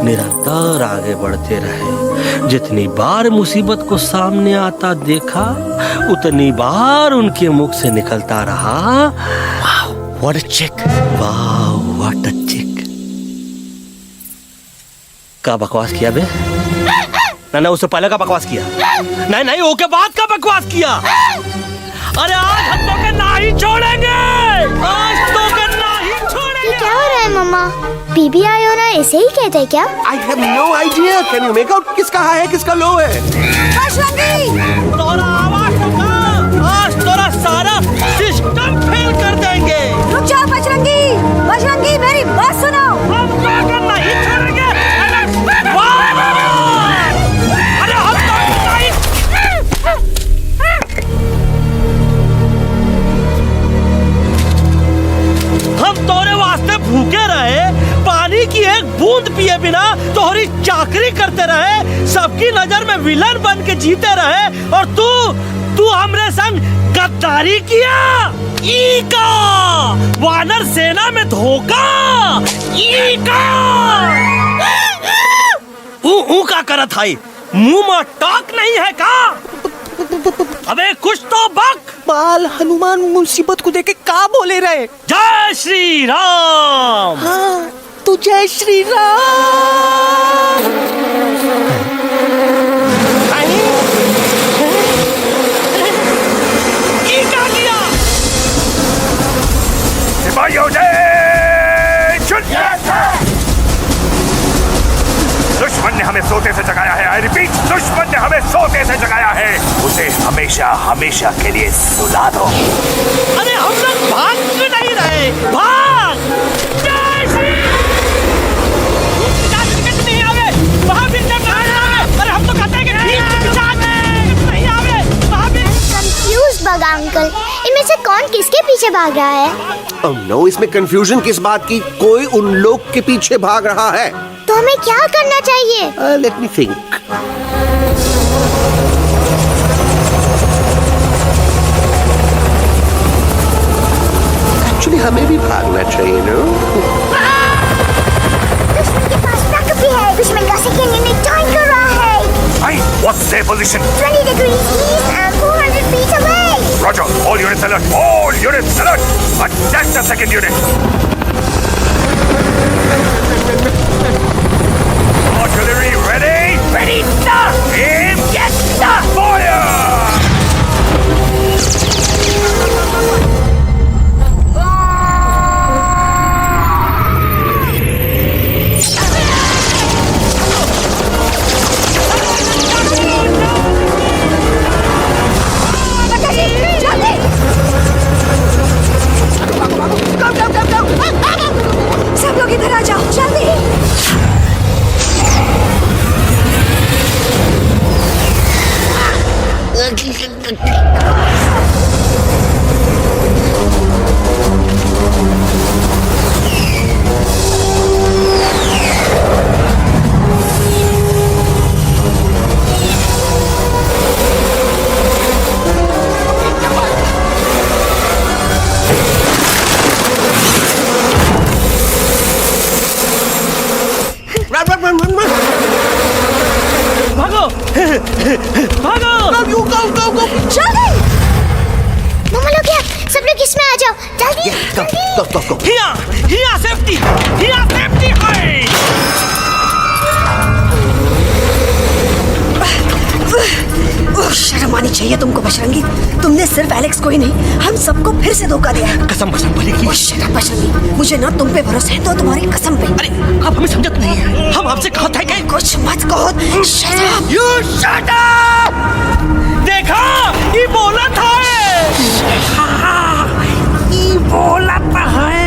निरंतर आगे बढ़ते रहे। जितनी बार मुसीबत को सामने आता देखा उतनी बार उनके मुख से निकलता रहा, व्हाट अ चिक, वाह व्हाट अ चिक। का बकवास किया बे? ना उससे पहले का बकवास किया? नहीं ओके बाद का बकवास किया। अरे आज हम तो के नहीं छोड़ेंगे, आज तो के नहीं छोड़ेंगे। ये क्या हो रहा है मम्मा? बीबी आई हो ना, ऐसे ही कहते हैं क्या? I have no idea. Can you make out किसका हाई है किसका लो है? तोरा आवाज तो का, आज तोरा सारा सिस्टम फेल कर देंगे। रुक जाओ बजरंगी, बजरंगी मेरी बात सुनो। हम क्या करना ही छोड़ेंगे। अरे हम तो नहीं। हम तोरे वास्ते भूखे रहे, पानी की एक बूंद पिए बिना तोहरी चाकरी करते रहे, सबकी नजर में विलन बन के जीते रहे, और तू हमरे संग गद्दारी किया। ई का वानर सेना में धोखा, ई का का करत है, मुंह में टाक नहीं है का? अबे कुछ तो बक। बाल हनुमान मुसीबत को देखे का बोले रहे? जय श्री राम। हाँ तो जय श्री राम। ये क्या किया? सिपाहियों दुश्मन ने हमें सोते से जगाया है। आई रिपीट, दुश्मन ने हमें सोते से जगाया है। उसे हमेशा हमेशा के लिए सुला दो। अरे हम लोग भाग क्यों नहीं रहे? भाग! जय श्री! नहीं आवे, वहाँ भी नहीं आवे। अरे हम तो कहते हैं कि नहीं आवे, वहाँ भी। कंफ्यूज बगा अंकल, इनमें से कौन किसके पीछे भाग रहा है? Oh no, इसमें कंफ्यूजन किस बात की? कोई उन लोग के पीछे भाग रहा है। तो हमें क्या करना चाहिए? Let me think. Actually, हमें भी भागना चाहिए, no? दुश्मन के पास ताकत भी है। दुश्मन का सेकंड यूनिट टाइम कर रहा है। Hey, what's their position? 20 degrees east and 400 feet away. Roger, all units alert. All units alert. Attack the second unit. Artillery ready? Ready, sir! Aim! Yes, sir! Fire! सब लोग इधर आ जाओ, जल्दी। भागो! भागो! जल्दी! मम्मा लोग क्या? सब लोग इसमें आ जाओ, जल्दी! Go. Here safety है। शर्म आनी चाहिए तुमको बजरंगी। तुमने सिर्फ एलेक्स को ही नहीं, हम सबको फिर से धोखा दिया है। कसम भले की। बजरंगी, मुझे ना तुम पे भरोसा है, तो तुम्हारी कसम पे। अरे आप हमें समझत नहीं है। हम आपसे कहते हैं कि कुछ मत कहो। Shut up! You shut up! देखा, ये बोला था। ये बोला था है।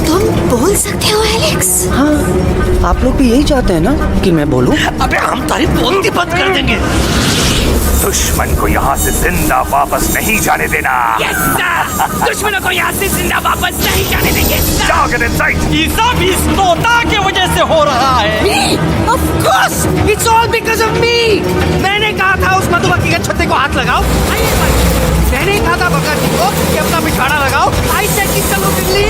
तुम बोल सकते हो एलेक्स? हाँ, आप लोग भी यही चाहते हैं ना कि मैं बोलूं? अबे हम तारीफ बोलती बंद कर देंगे। दुश्मन को यहाँ से जिंदा वापस नहीं जाने देना। दुश्मनों को यहाँ से जिंदा वापस नहीं जाने देंगे। जाओ get inside. ये सब इस तोता की वजह से हो रहा है। Me? Of course, it's all because of me. मैंने कहा था उस मधुमक्खी के छत्ते को हाथ लगाओ। मैंने कहा था बका जी को कि अपना पिछवाड़ा लगाओ। आई सेड कि चलो बिल्ली।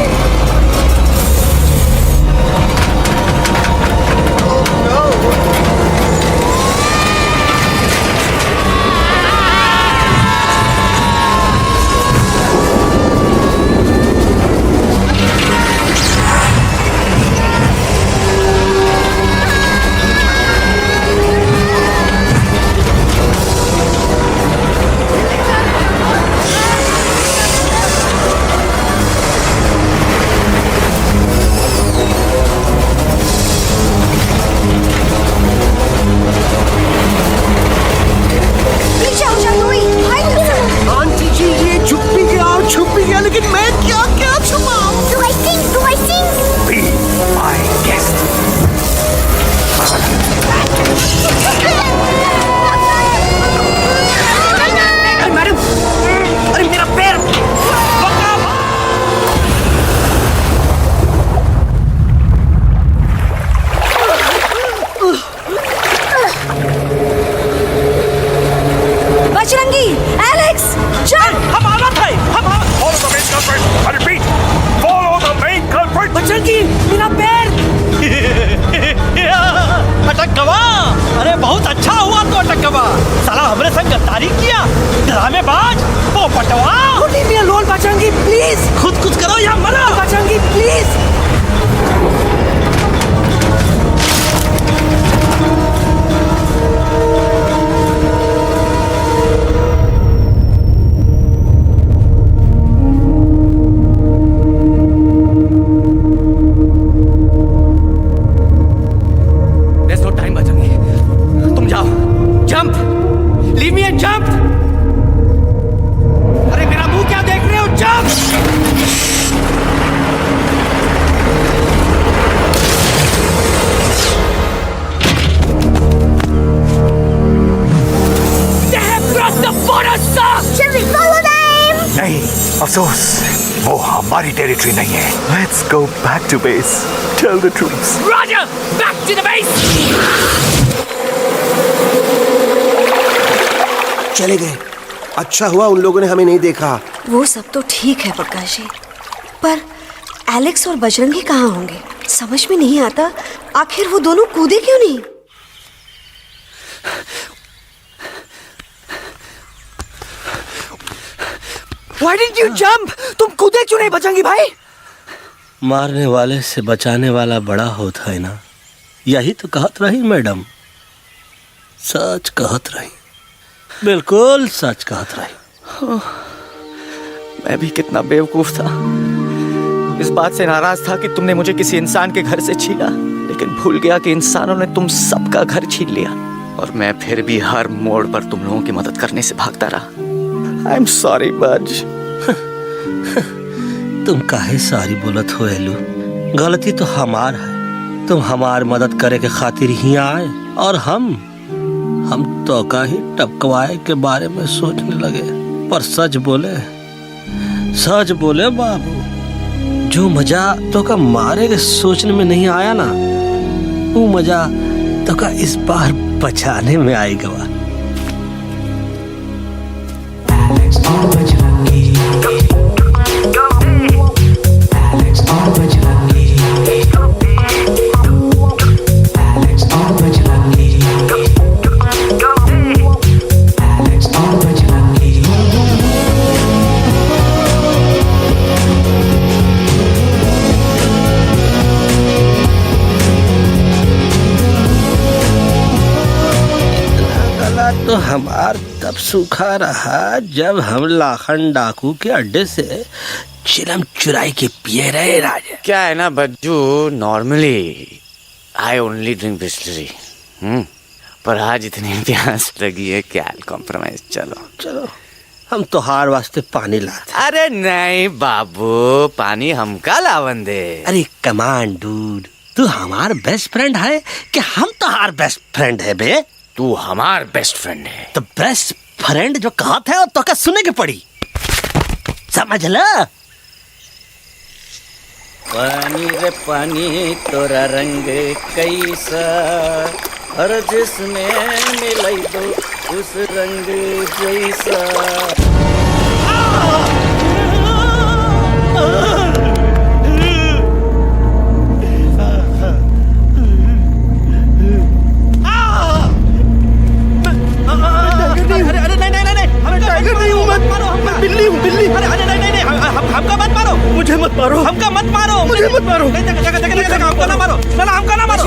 बजरंगी, एलेक्स, चल। हम आना थे, हम Follow the main culprit. I repeat, follow the main culprit. Bajrangi, मेरा पैर। अटक गवा। अरे बहुत अच्छा हुआ तो अटक गवा। साला हमरे संग गद्दारी किया, ड्रामेबाज, पोपटवा। Leave me alone Bajrangi, please. खुद कुछ करो या मरो बजरंगी, प्लीज। अफसोस, वो हमारी टेरिटरी नहीं है। Let's go back to base. Tell the troops. Roger, back to the base. चले गए। अच्छा हुआ उन लोगों ने हमें नहीं देखा। वो सब तो ठीक है प्रकाश जी, पर एलेक्स और बजरंगी कहाँ होंगे? समझ में नहीं आता, आखिर वो दोनों कूदे क्यों नहीं? Why didn't you jump? तुम कूदे क्यों नहीं बजरंगी भाई? मारने वाले से बचाने वाला बड़ा होता है ना, यही तो कहत रही मैडम। सच कहत रही, बिल्कुल सच कहत रही। मैं भी कितना बेवकूफ था। इस बात से नाराज था कि तुमने मुझे किसी इंसान के घर से छीना, लेकिन भूल गया कि इंसानों ने तुम सबका घर छीन लिया, और मैं फिर भी हर मोड़ पर तुम लोगों की मदद करने से भागता रहा। I'm sorry, बज। तुम काहे सारी बोलत हो एलू? गलती तो हमार है। तुम हमार मदद करे के खातिर ही आए, और हम तो का ही टपकवाए के बारे में सोचने लगे। पर सच बोले बाबू, जो मजा तो का मारे के सोचने में नहीं आया ना, वो मजा तो का इस बार बचाने में आएगा। तो हमार तब सूखा रहा जब हम लाखन डाकू के अड्डे से चिलम चुराई के पिए रहे राजा। क्या है ना Bajju, normally I only drink Bisleri, पर आज इतनी प्यास लगी है क्या कॉम्प्रोमाइज। चलो हम तो हार वास्ते पानी लाते। अरे नहीं बाबू, पानी हमका लावन दे। अरे कमान डूड, तू हमार बेस्ट फ्रेंड है कि हम तो हार बेस्ट फ्रेंड है बे? तू हमार बेस्ट फ्रेंड है। तो बेस्ट फ्रेंड जो कहत है तो क्या सुने के पड़ी, समझ ल। पानी रे पानी तोरा रंग कैसा, हर जिसमें मिलाई दो उस रंग जैसा। हमका मत मारो, मुझे मत मारो, हमका मत मारो, मुझे मत मारो, हमका ना मारो, ना हमका ना मारो।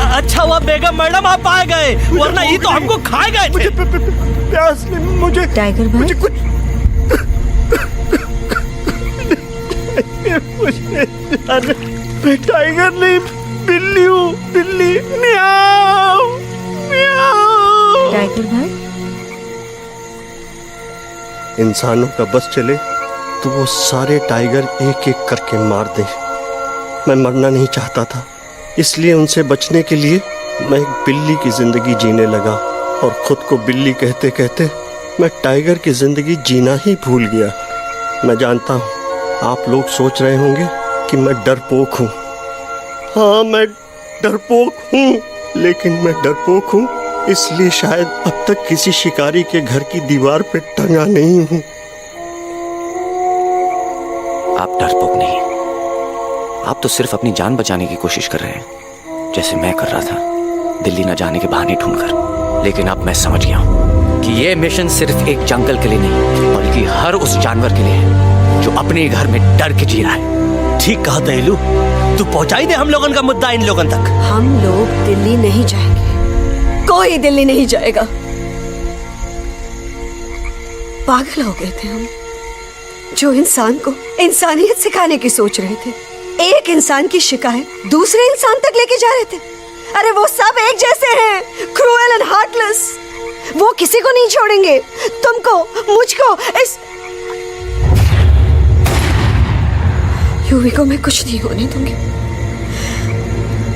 अच्छा हुआ बेगम मैडम आप आ गए, वरना ये तो हमको खा गए थे। प्यास ने मुझे, टाइगर भाई मुझे कुछ मैं टाइगर नहीं, बिल्ली हूँ, बिल्ली। म्याऊ म्याऊ। टाइगर भाई, इंसानों का बस चले तो वो सारे टाइगर एक एक करके मार दें। मैं मरना नहीं चाहता था, इसलिए उनसे बचने के लिए मैं एक बिल्ली की जिंदगी जीने लगा, और खुद को बिल्ली कहते कहते मैं टाइगर की जिंदगी जीना ही भूल गया। मैं जानता हूँ आप लोग सोच रहे होंगे कि मैं डरपोक हूँ। हाँ, मैं डरपोक हूँ, लेकिन मैं डरपोक हूँ इसलिए शायद अब तक किसी शिकारी के घर की दीवार पे टंगा नहीं हूं। आप डरपोक नहीं, आप तो सिर्फ अपनी जान बचाने की कोशिश कर रहे हैं, जैसे मैं कर रहा था दिल्ली न जाने के बहाने ढूंढकर। लेकिन अब मैं समझ गया हूं कि ये मिशन सिर्फ एक जंगल के लिए नहीं, बल्कि हर उस जानवर के लिए है जो अपने घर में डर के जी रहा है। ठीक कहा दयालु, तू पहुंचाई दे हम लोगन का मुद्दा इन लोगन तक। हम लोग दिल्ली नहीं जाएंगे, कोई दिल्ली नहीं जाएगा। पागल हो गए थे हम, जो इंसान को इंसानियत सिखाने की सोच रहे थे, एक इंसान की शिकायत दूसरे इंसान तक लेके जा रहे थे। अरे वो सब एक जैसे हैं, क्रूएल एंड हार्टलेस। वो किसी को नहीं छोड़ेंगे, तुमको, मुझको, इस यूवी को मैं कुछ नहीं होने दूंगी।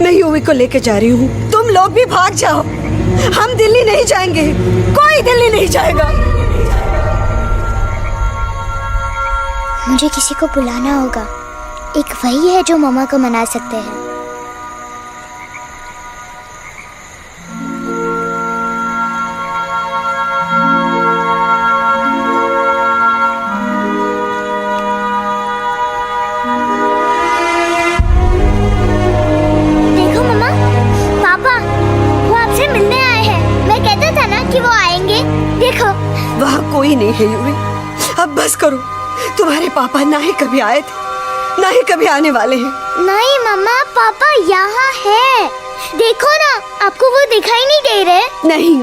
मैं यूवी को लेके जा रही हूँ, तुम लोग भी भाग जाओ। हम दिल्ली नहीं जाएंगे, कोई दिल्ली नहीं जाएगा। मुझे किसी को बुलाना होगा, एक वही है जो मामा को मना सकते हैं। देखो मामा, पापा वो आपसे मिलने आए हैं। मैं कहता था ना कि वो आएंगे। देखो वहाँ कोई नहीं है यूवी, अब बस करो। तुम्हारे पापा ना ही कभी आए थे, ना ही कभी आने वाले हैं। नहीं मामा, पापा यहाँ है। देखो ना, आपको वो दिखाई नहीं दे रहे? नहीं,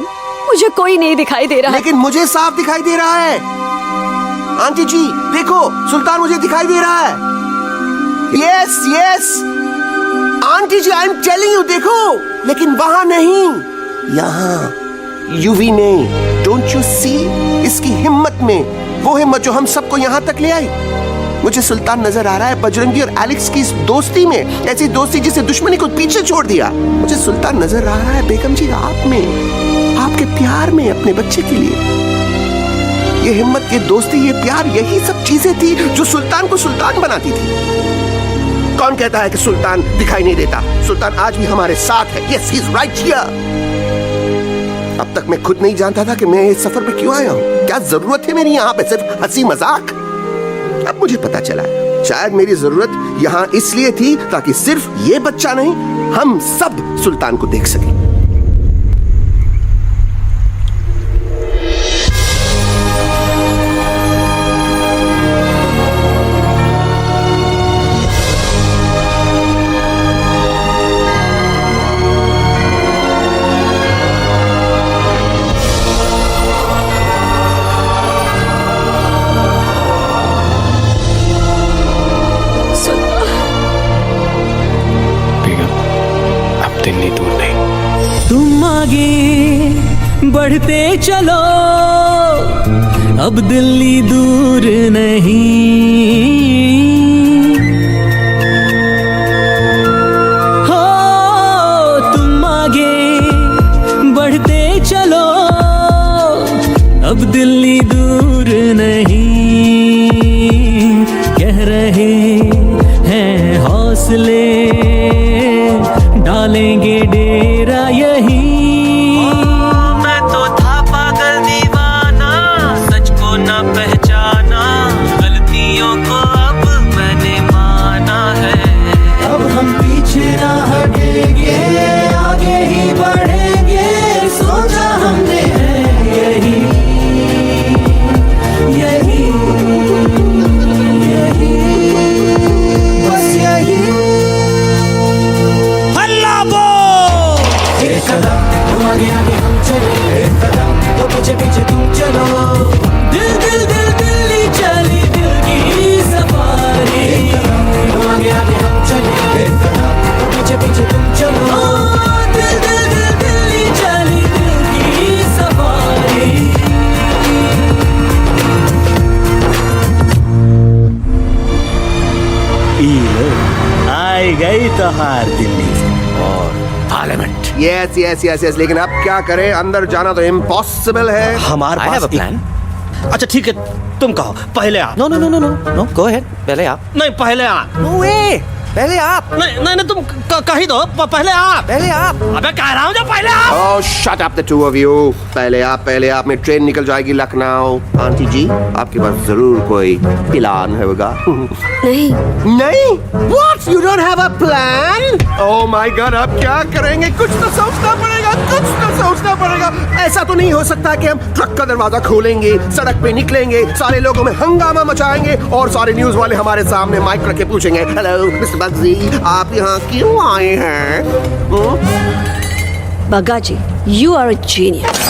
मुझे कोई नहीं दिखाई दे रहा। लेकिन मुझे साफ दिखाई दे रहा है। आंटी जी देखो, सुल्तान मुझे दिखाई दे रहा है। Yes yes aunty ji, I am telling you, देखो। लेकिन वहां नहीं, यहाँ यूवी ने। डोंट यू सी इसकी हिम्मत में, वो हिम्मत जो हम सबको यहाँ तक ले आई। मुझे सुल्तान नजर आ रहा है बजरंगी और एलेक्स की इस दोस्ती में, ऐसी दोस्ती जिसे दुश्मनी को पीछे छोड़ दिया। मुझे सुल्तान नजर आ रहा है बेगम जी आप में, आपके प्यार में अपने बच्चे के लिए। ये हिम्मत, ये दोस्ती, ये प्यार, यही सब चीजें थी जो सुल्तान को सुल्तान बनाती थी। कौन कहता है कि सुल्तान दिखाई नहीं देता? सुल्तान आज भी हमारे साथ है। Yes, he is right here. अब तक मैं खुद नहीं जानता था कि मैं इस सफर पे क्यों आया हूँ। क्या जरूरत है मेरी यहाँ पे सिर्फ हंसी मजाक? अब मुझे पता चला, शायद मेरी जरूरत यहाँ इसलिए थी ताकि सिर्फ ये बच्चा नहीं, हम सब सुल्तान को देख सकें। तुम आगे बढ़ते चलो, अब दिल्ली दूर नहीं। हो तुम आगे बढ़ते चलो, अब दिल्ली दूर नहीं। कह रहे हैं हौसले, डालेंगे डेरा यही। मैं तो था पागल दीवाना, सच को न पहचाना, गलतियों को अब मैंने माना है। अब हम पीछे ना हटेंगे, आगे ही बढ़ेंगे, सोचा हमने है यही यही यही, बस यही। एक कदम तुम आगे आगे हम चले, एक कदम तो पीछे पीछे तुम चलो। दिल दिल दिल दिल्ली चली दिल की सफारी। एक कदम तुम आगे आगे हम चले, एक कदम तो पीछे पीछे तुम चलो। दिल दिल दिल दिल्ली चली दिल की सफारी। आई गई तो हार दिल्ली और parliament. Yes yes yes yes, लेकिन अब क्या करें? अंदर जाना तो इम्पॉसिबल है। हमारे पास प्लान। अच्छा ठीक है, तुम कहो, पहले आप। No no no no no no, go ahead, पहले आप। नहीं, पहले आप। नो वे, पहले आप। नहीं नहीं तुम कही दो, पहले आप। पहले आप। अबे कह रहा हूँ जो पहले आप। Oh, shut up the two of you. पहले आप में ट्रेन निकल जाएगी लखनऊ। आंटी जी, आपके पास जरूर कोई प्लान होगा। नहीं। नहीं? What? You don't have a plan? Oh my God, अब क्या करेंगे? कुछ तो सोचना पड़ेगा। ऐसा तो नहीं हो सकता कि हम ट्रक का दरवाजा खोलेंगे, सड़क पे निकलेंगे, सारे लोगों में हंगामा मचाएंगे और सारे न्यूज वाले हमारे सामने माइक रख के पूछेंगे, हेलो मिस्टर बग्जी, आप यहाँ क्यों आए हैं? बग्गा जी, you are a genius.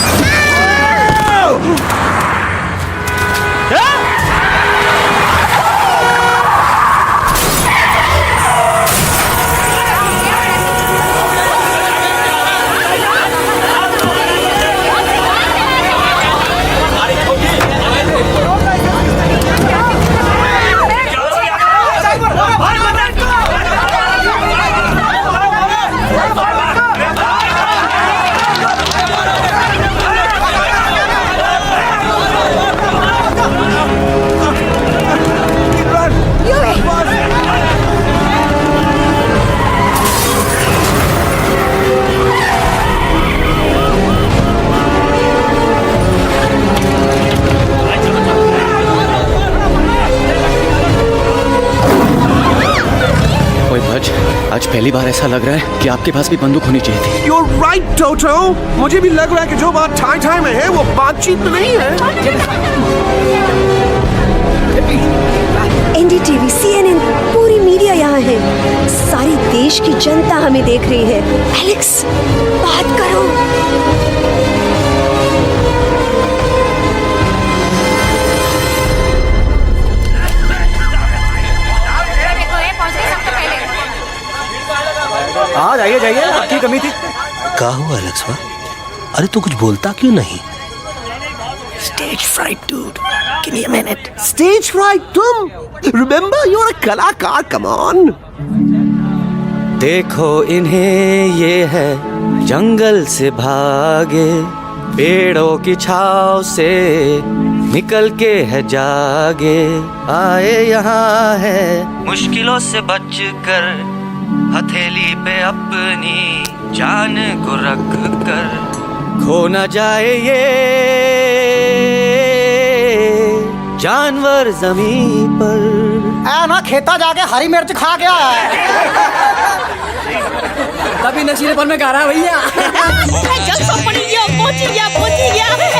आज पहली बार ऐसा लग रहा है कि आपके पास भी बंदूक होनी चाहिए थी। You're right, Toto. मुझे भी लग रहा है कि जो बात ठाई में है वो बातचीत में नहीं है। NDTV, CNN, पूरी मीडिया यहाँ है। सारी देश की जनता हमें देख रही है। एलेक्स, बात करो। हाँ जाइए, आपकी कमी थी। क्या हुआ एलेक्सवा? अरे तू कुछ बोलता क्यों नहीं? Stage fright, dude. Give me a minute. Stage fright, तुम? Remember, you're a कलाकार. Come on. देखो इन्हें, ये है जंगल से भागे, पेड़ों की छाव से निकल के है जागे, आए यहाँ है मुश्किलों से बचकर, हथेली पे अपनी जान को रख कर, खो न जाए ये जानवर जमीन पर। ना खेता जाके हरी मिर्च खा गया है। तभी नशीलेपन में गा रहा है भैया। पहुंच गया,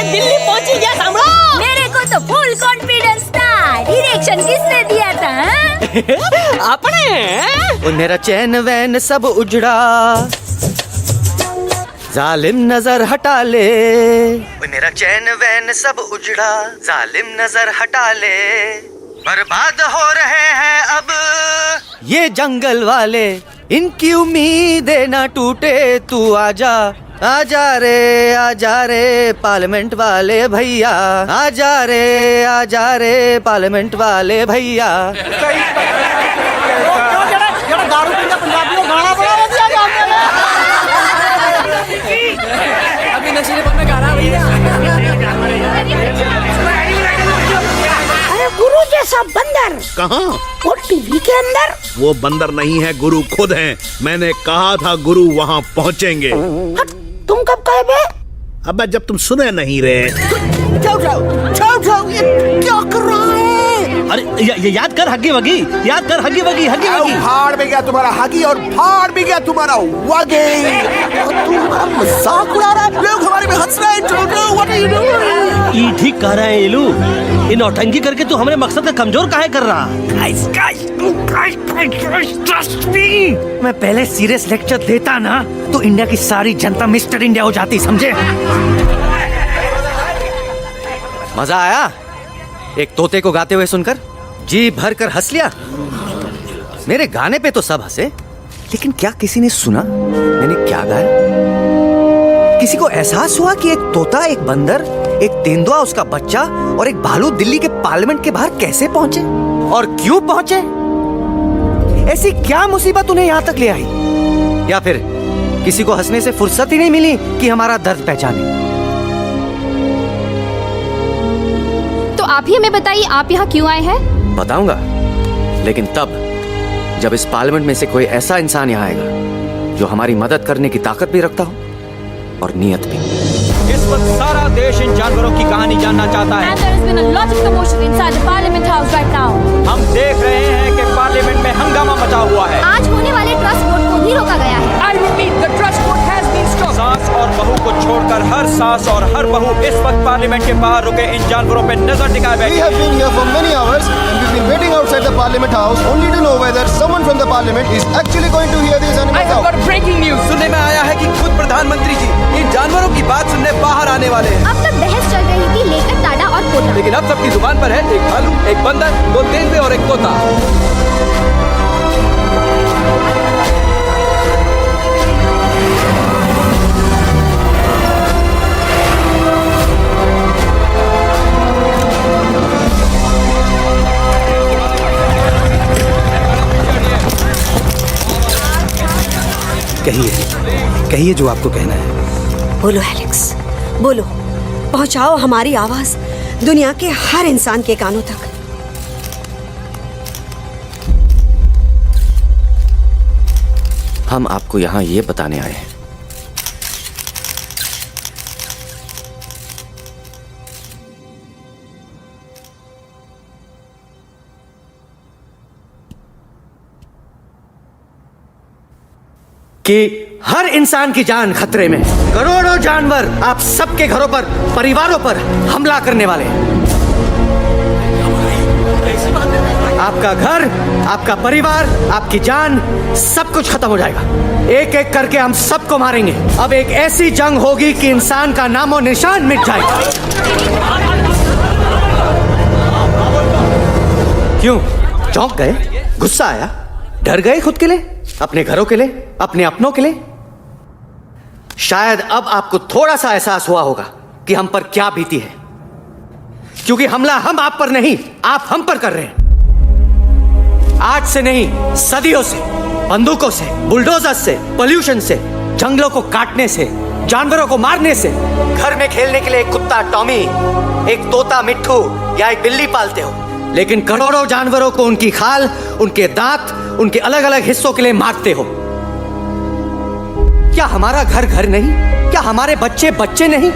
दिल्ली पहुंच गया। सामलो, मेरे को तो फुल कॉन्फिडेंस था। डायरेक्शन किसने दिया था? आपने। मेरा चैन वैन सब उजड़ा, जालिम नजर हटा ले। मेरा चैन वैन सब उजड़ा, जालिम नजर हटा ले, बर्बाद हो रहे हैं अब ये जंगल वाले, इनकी उम्मीदें ना टूटे, तू आजा आजा रे पार्लियामेंट वाले भैया, आजा रे पार्लियामेंट वाले भैया। अभी नशीलेपन में गा रहा भैया। अरे गुरु जैसा बंदर कहाँ? वो टीवी के अंदर। वो बंदर नहीं है, गुरु खुद हैं। मैंने कहा था गुरु वहाँ पहुँचेंगे। तुम कब कहे बे? अबे जब तुम सुने नहीं रहे। जाओ, ये क्या कर रहा है? अरे ये याद कर हगी वगी, याद कर हगी वगी। भाड़ में गया तुम्हारा हगी और भाड़ में गया तुम्हारा वगे। तुम हमारा मजाक उड़ा रहा है, लोग हमारे में हंस रहे हैं। What are you doing? ये ठीक कह रहे हैं इलू, इन नौटंकी करके तू हमारे मकसद का कमजोर काहे कर रहा? मैं पहले सीरियस लेक्चर देता ना तो इंडिया की सारी जनता मिस्टर इंडिया हो जाती, समझे? मजा आया एक तोते को गाते हुए सुनकर? जी भर कर हंस लिया। मेरे गाने पे तो सब हंसे, लेकिन क्या किसी ने सुना मैंने क्या गाया? किसी को एहसास हुआ कि एक तोता, एक बंदर, एक तेंदुआ, उसका बच्चा और एक भालू दिल्ली के पार्लियामेंट के बाहर कैसे पहुंचे और क्यों पहुंचे? ऐसी क्या मुसीबत उन्हें यहाँ तक ले आई? या फिर किसी को हंसने से फुर्सत ही नहीं मिली कि हमारा दर्द पहचाने? तो आप ही हमें बताइए, आप यहाँ क्यों आए हैं? बताऊंगा, लेकिन तब जब इस पार्लियामेंट में से कोई ऐसा इंसान यहाँ आएगा जो हमारी मदद करने की ताकत भी रखता हो और नीयत भी। इस वक्त सारा देश इन जानवरों की कहानी जानना चाहता है। हम देख रहे हैं कि पार्लियामेंट में हंगामा मचा हुआ है। आज होने वाले ट्रस्ट वोट को भी रोका गया है। सास और बहू को छोड़कर हर सास और हर बहू इस वक्त पार्लियामेंट के बाहर रुके इन जानवरों पे नजर टिकाए बैठे। We have been here for many hours and we've been waiting outside the Parliament House only to know whether someone from the Parliament is actually going to hear these animals out. Breaking news सुनने में आया है कि खुद प्रधानमंत्री जी इन जानवरों की बात सुनने बाहर आने वाले हैं। अब तक बहस चल रही थी लेकर टाडा और पोटा, लेकिन अब सबकी जुबान पर है एक भालू, एक बंदर, 2 तेंदुए और एक तोता। कहिए जो आपको कहना है। बोलो एलेक्स, बोलो। पहुंचाओ हमारी आवाज दुनिया के हर इंसान के कानों तक। हम आपको यहाँ ये बताने आए हैं कि हर इंसान की जान खतरे में। करोड़ों जानवर आप सबके घरों पर, परिवारों पर हमला करने वाले हैं। आपका घर, आपका परिवार, आपकी जान, सब कुछ खत्म हो जाएगा। एक एक करके हम सबको मारेंगे। अब एक ऐसी जंग होगी कि इंसान का नामो निशान मिट जाएगा। क्यों चौंक गए? गुस्सा आया? डर गए खुद के लिए, अपने घरों के लिए, अपने अपनों के लिए? शायद अब आपको थोड़ा सा एहसास हुआ होगा कि हम पर क्या बीती है, क्योंकि हमला हम आप पर नहीं, आप हम पर कर रहे हैं। आज से नहीं, सदियों से, बंदूकों से, बुलडोजर से, पोल्यूशन से, जंगलों को काटने से, जानवरों को मारने से। घर में खेलने के लिए एक कुत्ता टॉमी, एक तोता मिट्ठू या एक बिल्ली पालते हो, लेकिन करोड़ों जानवरों को उनकी खाल, उनके दांत, उनके अलग अलग हिस्सों के लिए मारते हो। क्या हमारा घर घर नहीं? क्या हमारे बच्चे बच्चे नहीं?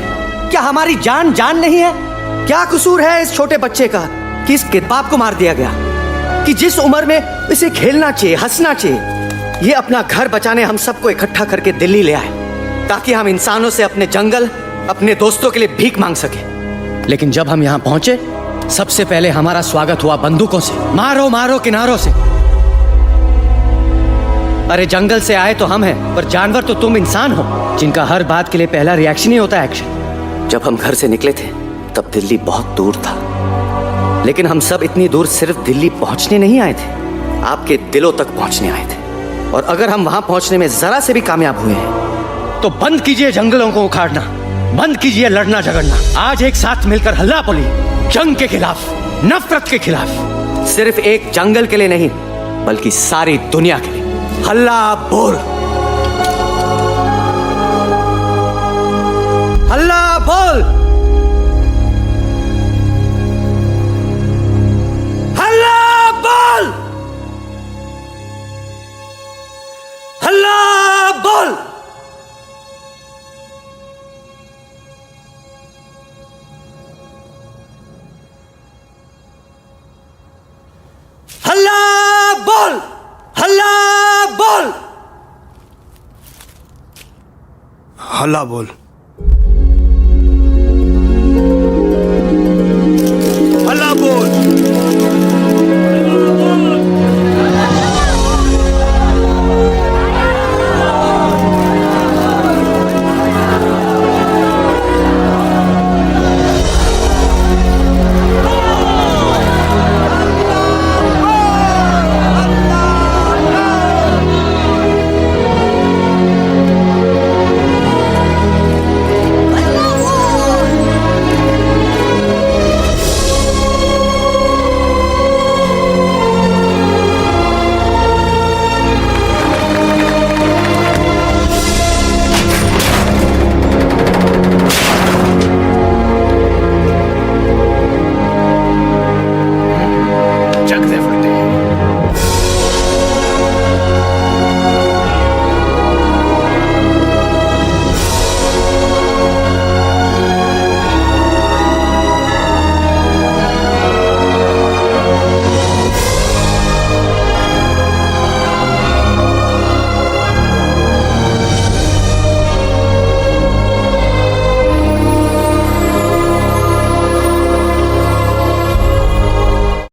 क्या हमारी जान जान नहीं है? क्या कसूर है इस छोटे बच्चे का कि इसके बाप को मार दिया गया, कि जिस उम्र में इसे खेलना चाहिए, हंसना चाहिए। ये अपना घर बचाने हम सबको इकट्ठा करके दिल्ली ले आए ताकि हम इंसानों से अपने जंगल, अपने दोस्तों के लिए भीख मांग सके। लेकिन जब हम यहाँ पहुंचे, सबसे पहले हमारा स्वागत हुआ बंदूकों से। मारो मारो किनारों से। अरे जंगल से आए तो हम हैं, पर जानवर तो तुम इंसान हो, जिनका हर बात के लिए पहला रिएक्शन ही होता है एक्शन। जब हम घर से निकले थे तब दिल्ली बहुत दूर था, लेकिन हम सब इतनी दूर सिर्फ दिल्ली पहुंचने नहीं आए थे, आपके दिलों तक पहुंचने आए थे। और अगर हम वहां पहुंचने में जरा से भी कामयाब हुए हैं तो बंद कीजिए जंगलों को उखाड़ना, बंद कीजिए लड़ना झगड़ना। आज एक साथ मिलकर हल्ला बोलिए, जंग के खिलाफ, नफरत के खिलाफ। सिर्फ एक जंगल के लिए नहीं, बल्कि सारी दुनिया के लिए। हल्ला बोल, हल्ला बोल, हल्ला बोल, हल्ला बोल। हल्ला बोल, हल्ला बोल, हल्ला बोल।